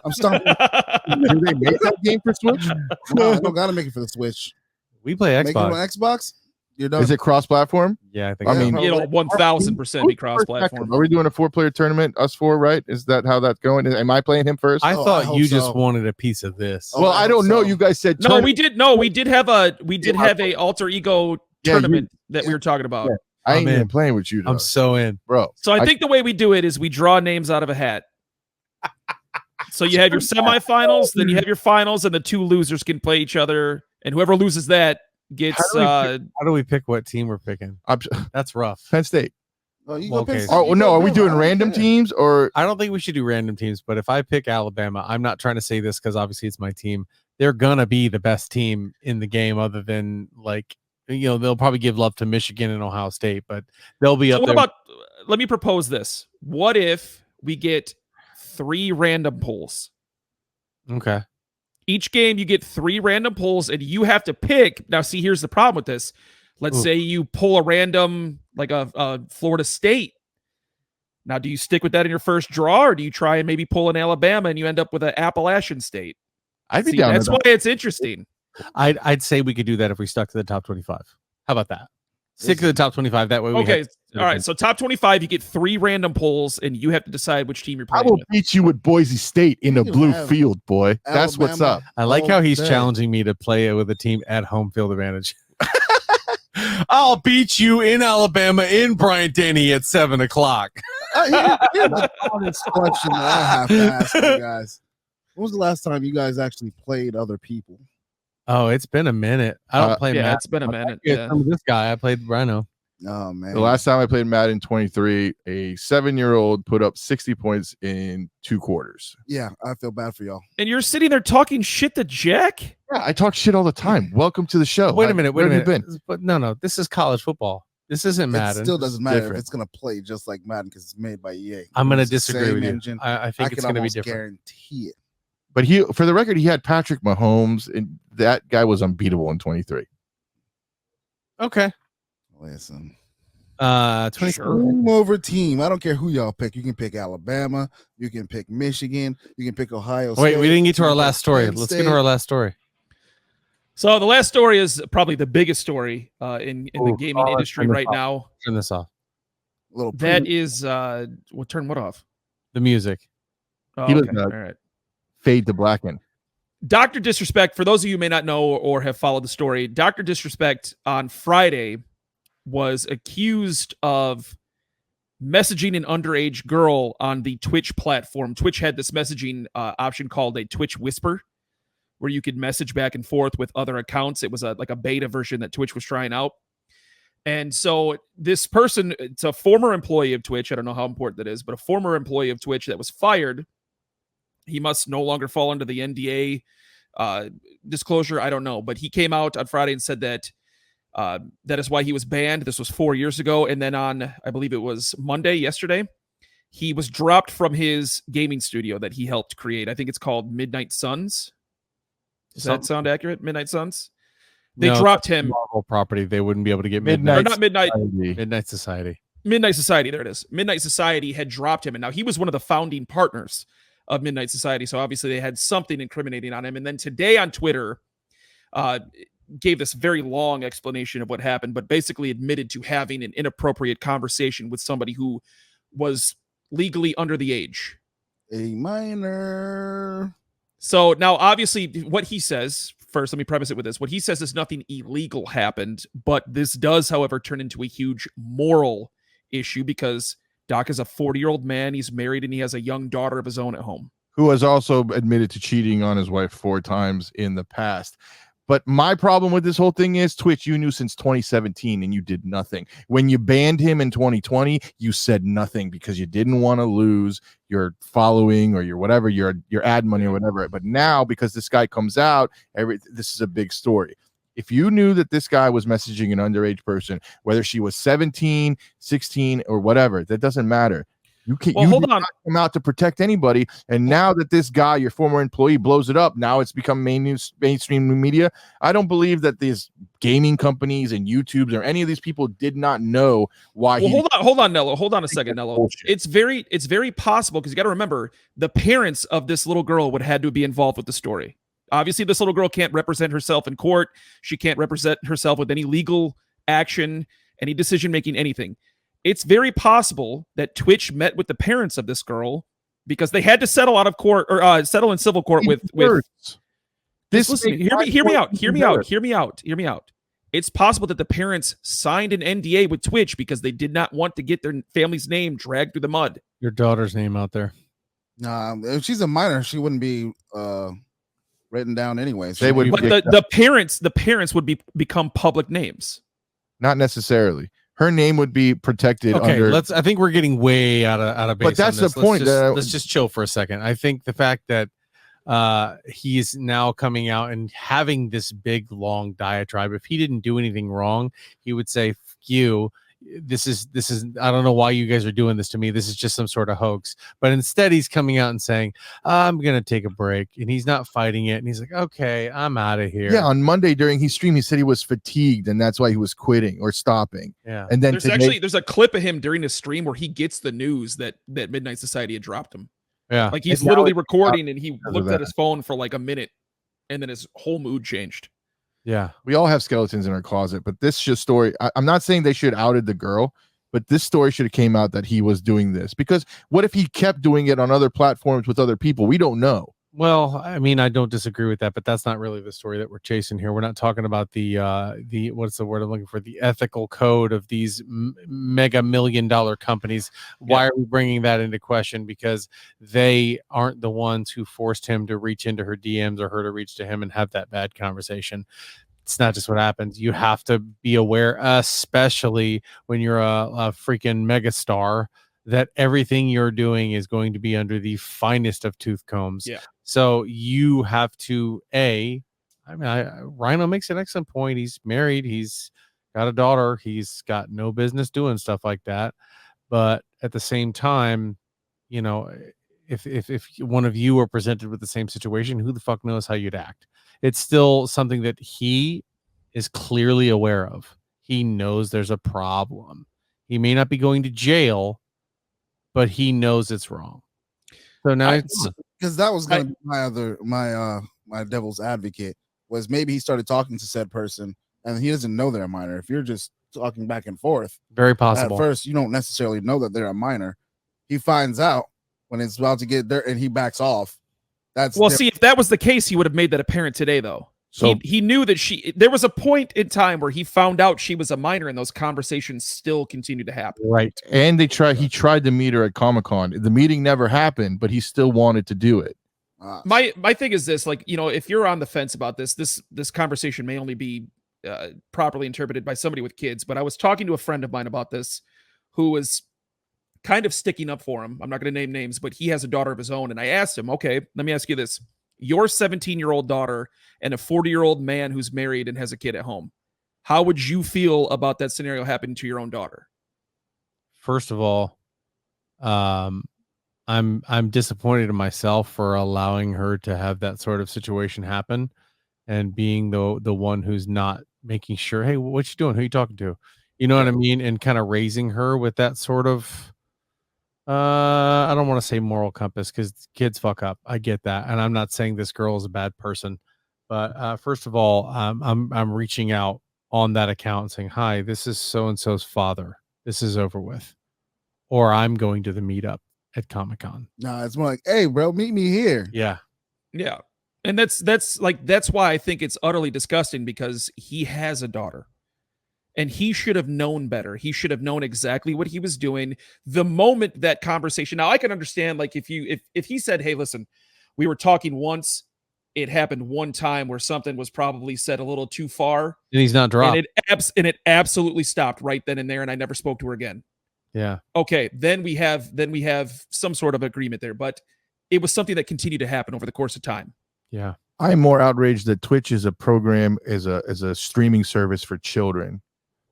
Speaker 3: I'm stopping.
Speaker 4: Do they make that game for Switch?
Speaker 3: No, I don't gotta make it for the Switch.
Speaker 2: We play Xbox.
Speaker 3: Make it on Xbox. You're done.
Speaker 4: Is it cross-platform?
Speaker 2: Yeah, I think.
Speaker 4: I mean,
Speaker 1: it'll 1,000% be cross-platform.
Speaker 4: Are we doing a 4-player tournament? Us 4, right? Is that how that's going? Am I playing him first?
Speaker 2: I thought you just wanted a piece of this.
Speaker 4: Well, I don't know. You guys said
Speaker 1: no. We did. No, we did have a alter ego tournament that we were talking about.
Speaker 4: Yeah. I ain't even playing with you, though.
Speaker 2: I'm so in,
Speaker 4: bro.
Speaker 1: So I think the way we do it is we draw names out of a hat. So you have your semifinals, then you have your finals, and the 2 losers can play each other, and whoever loses that gets.
Speaker 2: How do we pick what team we're picking? That's rough.
Speaker 4: Penn State.
Speaker 3: Oh,
Speaker 4: no, are we doing random teams or?
Speaker 2: I don't think we should do random teams, but if I pick Alabama, I'm not trying to say this because obviously it's my team. They're gonna be the best team in the game, other than they'll probably give love to Michigan and Ohio State, but they'll be up there.
Speaker 1: Let me propose this. What if we get 3 random pulls.
Speaker 2: Okay.
Speaker 1: Each game you get 3 random pulls, and you have to pick. Now, see, here's the problem with this. Let's say you pull a random, like a Florida State. Now, do you stick with that in your first draw, or do you try and maybe pull an Alabama and you end up with an Appalachian State?
Speaker 4: I'd be down.
Speaker 1: That's why it's interesting.
Speaker 2: I'd say we could do that if we stuck to the top 25. How about that? Stick to the top 25. That way we
Speaker 1: all right. So top 25, you get 3 random polls, and you have to decide which team you're playing.
Speaker 4: I will beat you with Boise State in a blue field, boy. That's what's up.
Speaker 2: I like how he's challenging me to play with a team at home field advantage. I'll beat you in Alabama in Bryant-Denny at 7 o'clock.
Speaker 3: Here's the honest question that I have to ask you guys. When was the last time you guys actually played other people?
Speaker 2: Oh, it's been a minute. I don't play Madden.
Speaker 1: It's been a minute.
Speaker 2: This guy, I played Rhino.
Speaker 3: Oh, man.
Speaker 4: The last time I played Madden 23, a 7-year-old put up 60 points in 2 quarters.
Speaker 3: Yeah, I feel bad for y'all.
Speaker 1: And you're sitting there talking shit to Jack?
Speaker 4: Yeah, I talk shit all the time. Welcome to the show.
Speaker 2: Wait a minute. But no, this is college football. This isn't Madden.
Speaker 3: It still doesn't matter if it's going to play just like Madden because it's made by EA.
Speaker 2: I'm going to disagree with you. I think it's going to be different.
Speaker 3: Guarantee it.
Speaker 4: But for the record, he had Patrick Mahomes, and that guy was unbeatable in 23.
Speaker 2: Okay.
Speaker 3: Listen.
Speaker 2: 24
Speaker 3: over team. I don't care who y'all pick. You can pick Alabama. You can pick Michigan. You can pick Ohio State.
Speaker 2: Wait, we didn't get to our last story. Let's get to our last story.
Speaker 1: So the last story is probably the biggest story in the gaming industry right now.
Speaker 2: Turn this off.
Speaker 1: That is turn what off?
Speaker 2: The music.
Speaker 1: Oh, okay. All right.
Speaker 4: Fade to blacken.
Speaker 1: Dr. Disrespect, for those of you who may not know or have followed the story, Dr. Disrespect on Friday was accused of messaging an underage girl on the Twitch platform. Twitch had this messaging option called a Twitch Whisper, where you could message back and forth with other accounts. It was like a beta version that Twitch was trying out. And so this person, it's a former employee of Twitch. I don't know how important that is, but a former employee of Twitch that was fired. He must no longer fall under the NDA disclosure. I don't know. But he came out on Friday and said that that is why he was banned. This was 4 years ago. And then on, I believe it was Monday, yesterday, he was dropped from his gaming studio that he helped create. I think it's called Midnight Suns. Does that sound accurate? Midnight Suns? They dropped him.
Speaker 2: Marvel property. They wouldn't be able to get
Speaker 1: Midnight. Not Midnight.
Speaker 2: Midnight Society.
Speaker 1: Midnight Society. There it is. Midnight Society had dropped him. And now he was one of the founding partners of Midnight Society. So obviously they had something incriminating on him. And then today on Twitter, gave this very long explanation of what happened, but basically admitted to having an inappropriate conversation with somebody who was legally under the age.
Speaker 3: A minor.
Speaker 1: So now, obviously, what he says, first, let me preface it with this. What he says is nothing illegal happened, but this does, however, turn into a huge moral issue because Doc is a 40-year-old man. He's married and he has a young daughter of his own at home.
Speaker 4: Who has also admitted to cheating on his wife 4 times in the past. But my problem with this whole thing is Twitch, you knew since 2017 and you did nothing. When you banned him in 2020, you said nothing because you didn't want to lose your following or your whatever, your ad money or whatever. But now, because this guy comes out, this is a big story. If you knew that this guy was messaging an underage person, whether she was 17, 16, or whatever, that doesn't matter. You can't. Well, hold on. Come out to protect anybody, and now that this guy, your former employee, blows it up, now it's become mainstream media. I don't believe that these gaming companies and YouTubes or any of these people did not know why.
Speaker 1: Well, hold on, Nello. Hold on a second, Nello. Bullshit. It's very possible because you got to remember the parents of this little girl would have had to be involved with the story. Obviously, this little girl can't represent herself in court. She can't represent herself with any legal action, any decision making, anything. It's very possible that Twitch met with the parents of this girl because they had to settle out of court or settle in civil court with this. Listen, hear me out. It's possible that the parents signed an NDA with Twitch because they did not want to get their family's name dragged through the mud.
Speaker 2: Your daughter's name out there.
Speaker 3: If she's a minor, she wouldn't be written down anyways.
Speaker 4: They would,
Speaker 1: but the parents would become public names.
Speaker 4: Not necessarily. Her name would be protected.
Speaker 2: Okay, I think we're getting way out of base.
Speaker 4: But that's the point.
Speaker 2: Let's just chill for a second. I think the fact that he's now coming out and having this big long diatribe. If he didn't do anything wrong, he would say, "F you. this is I don't know why you guys are doing this to me. This is just some sort of hoax. But instead he's coming out and saying, I'm gonna take a break, and he's not fighting it, and he's like, okay, I'm out of here.
Speaker 4: Yeah, on Monday during his stream he said he was fatigued and that's why he was quitting or stopping.
Speaker 2: Yeah.
Speaker 4: And then
Speaker 1: there's a clip of him during his stream where he gets the news that Midnight Society had dropped him.
Speaker 2: Yeah,
Speaker 1: like he's literally recording and he looked at his phone for like a minute and then his whole mood changed.
Speaker 2: Yeah,
Speaker 4: we all have skeletons in our closet, but this just story, I'm not saying they should have outed the girl, but this story should have came out that he was doing this, because what if he kept doing it on other platforms with other people? We don't know.
Speaker 2: Well, I mean, I don't disagree with that, but that's not really the story that we're chasing here. We're not talking about the what's the word I'm looking for? The ethical code of these mega $1 million companies. Why are we bringing that into question? Because they aren't the ones who forced him to reach into her DMs or her to reach to him and have that bad conversation. It's not just what happens. You have to be aware, especially when you're a freaking megastar, that everything you're doing is going to be under the finest of tooth combs.
Speaker 1: Yeah.
Speaker 2: So you have to, Rhino makes an excellent point. He's married. He's got a daughter. He's got no business doing stuff like that. But at the same time, you know, if one of you are presented with the same situation, who the fuck knows how you'd act? It's still something that he is clearly aware of. He knows there's a problem. He may not be going to jail, but he knows it's wrong. So now,
Speaker 3: because that was going to be my devil's advocate, was maybe he started talking to said person and he doesn't know they're a minor. If you're just talking back and forth,
Speaker 2: very possible.
Speaker 3: At first, you don't necessarily know that they're a minor. He finds out when it's about to get there and he backs off. That's
Speaker 1: see, if that was the case, he would have made that apparent today, though. So he knew that there was a point in time where he found out she was a minor, and those conversations still continued to happen.
Speaker 4: Right. And he tried to meet her at Comic-Con. The meeting never happened, but he still wanted to do it.
Speaker 1: My thing is this, like, you know, if you're on the fence about this conversation may only be properly interpreted by somebody with kids, but I was talking to a friend of mine about this who was kind of sticking up for him. I'm not going to name names, but he has a daughter of his own. And I asked him, okay, let me ask you this. Your 17-year-old daughter and a 40-year-old man who's married and has a kid at home. How would you feel about that scenario happening to your own daughter?
Speaker 2: First of all, I'm disappointed in myself for allowing her to have that sort of situation happen and being the one who's not making sure, hey, what you doing? Who you talking to? You know what I mean? And kind of raising her with that sort of I don't want to say moral compass, because kids fuck up. I get that. And I'm not saying this girl is a bad person. But first of all, I'm reaching out on that account and saying, hi, this is so-and-so's father. This is over with. Or I'm going to the meetup at Comic-Con.
Speaker 3: No, it's more like, hey, bro, meet me here.
Speaker 2: Yeah.
Speaker 1: Yeah. And that's why I think it's utterly disgusting, because he has a daughter. And he should have known better. He should have known exactly what he was doing the moment that conversation. Now, I can understand, like, if he said, hey, listen, we were talking once, it happened one time where something was probably said a little too far.
Speaker 2: And he's not dropped.
Speaker 1: And it absolutely stopped right then and there, and I never spoke to her again.
Speaker 2: Yeah.
Speaker 1: Okay, then we have some sort of agreement there. But it was something that continued to happen over the course of time.
Speaker 2: Yeah.
Speaker 4: I'm more outraged that Twitch is a program, is a streaming service for children.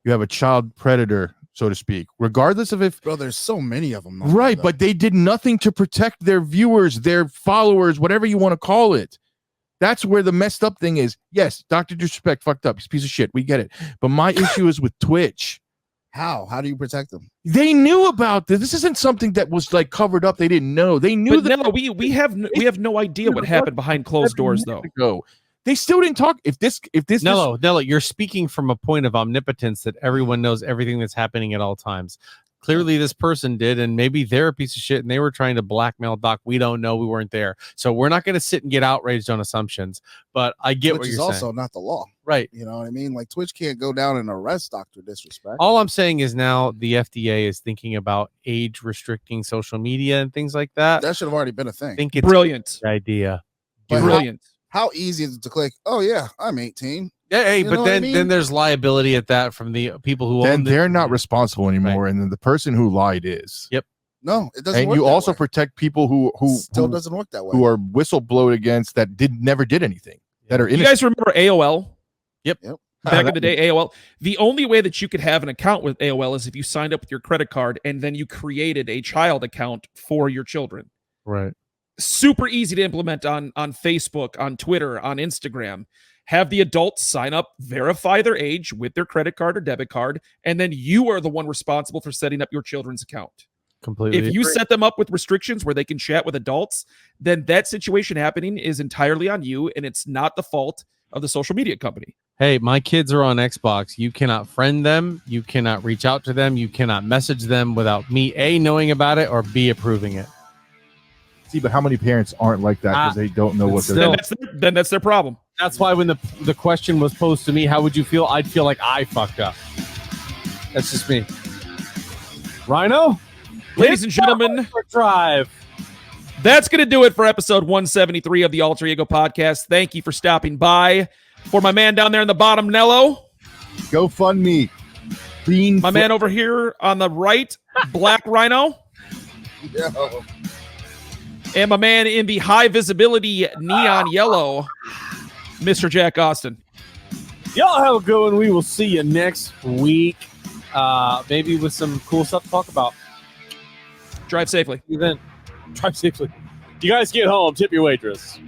Speaker 4: You have a child predator, so to speak, regardless of if...
Speaker 3: Bro, there's so many of them.
Speaker 4: Right, but they did nothing to protect their viewers, their followers, whatever you want to call it. That's where the messed up thing is. Yes, Dr. Disrespect fucked up. He's a piece of shit. We get it. But my issue is with Twitch.
Speaker 3: How do you protect them?
Speaker 4: They knew about this. This isn't something that was like covered up. They didn't know. They knew that.
Speaker 1: No, we have no idea what happened behind closed doors, though.
Speaker 4: They still didn't talk. If this
Speaker 2: Nello, you're speaking from a point of omnipotence that everyone knows everything that's happening at all times. Clearly this person did, and maybe they're a piece of shit and they were trying to blackmail Doc. We don't know. We weren't there. So we're not going to sit and get outraged on assumptions, but I get what you're saying.
Speaker 3: Which is also not the law.
Speaker 2: Right.
Speaker 3: You know what I mean? Like, Twitch can't go down and arrest Dr. Disrespect.
Speaker 2: All I'm saying is now the FDA is thinking about age restricting social media and things like that.
Speaker 3: That should have already been a thing.
Speaker 2: I think it's
Speaker 1: brilliant
Speaker 2: idea.
Speaker 1: Brilliant.
Speaker 3: How easy is it to click? Oh yeah, I'm 18.
Speaker 2: Yeah, hey, but then there's liability at that from the people who
Speaker 4: then they're not responsible anymore, right. And then the person who lied is.
Speaker 2: Yep.
Speaker 3: No, it doesn't.
Speaker 4: And
Speaker 3: work
Speaker 4: you
Speaker 3: that
Speaker 4: also
Speaker 3: way.
Speaker 4: protect people who
Speaker 3: still doesn't work that way.
Speaker 4: Who are whistleblowed against that never did anything. That are innocent.
Speaker 1: You guys remember AOL?
Speaker 2: Yep.
Speaker 1: Back in the day, AOL, the only way that you could have an account with AOL is if you signed up with your credit card and then you created a child account for your children.
Speaker 2: Right.
Speaker 1: Super easy to implement on Facebook, on Twitter, on Instagram. Have the adults sign up, verify their age with their credit card or debit card, and then you are the one responsible for setting up your children's account.
Speaker 2: Completely.
Speaker 1: If you set them up with restrictions where they can chat with adults, then that situation happening is entirely on you, and it's not the fault of the social media company.
Speaker 2: Hey, my kids are on Xbox. You cannot friend them. You cannot reach out to them. You cannot message them without me, A, knowing about it, or B, approving it.
Speaker 4: See, but how many parents aren't like that because they don't know what they're doing?
Speaker 1: Then that's their problem.
Speaker 2: That's why when the question was posed to me, how would you feel? I'd feel like I fucked up. That's just me. Rhino?
Speaker 1: Ladies and gentlemen,
Speaker 2: drive.
Speaker 1: That's going to do it for episode 173 of the Alter Ego Podcast. Thank you for stopping by. For my man down there in the bottom, Nello.
Speaker 4: Go fund me.
Speaker 1: My man over here on the right, Black Rhino.
Speaker 3: Yo.
Speaker 1: And my man in the high visibility neon yellow, Mr. Jack Austin.
Speaker 2: Y'all have a good one. We will see you next week. Maybe with some cool stuff to talk about.
Speaker 1: Drive safely.
Speaker 2: Drive safely. You guys get home. Tip your waitress.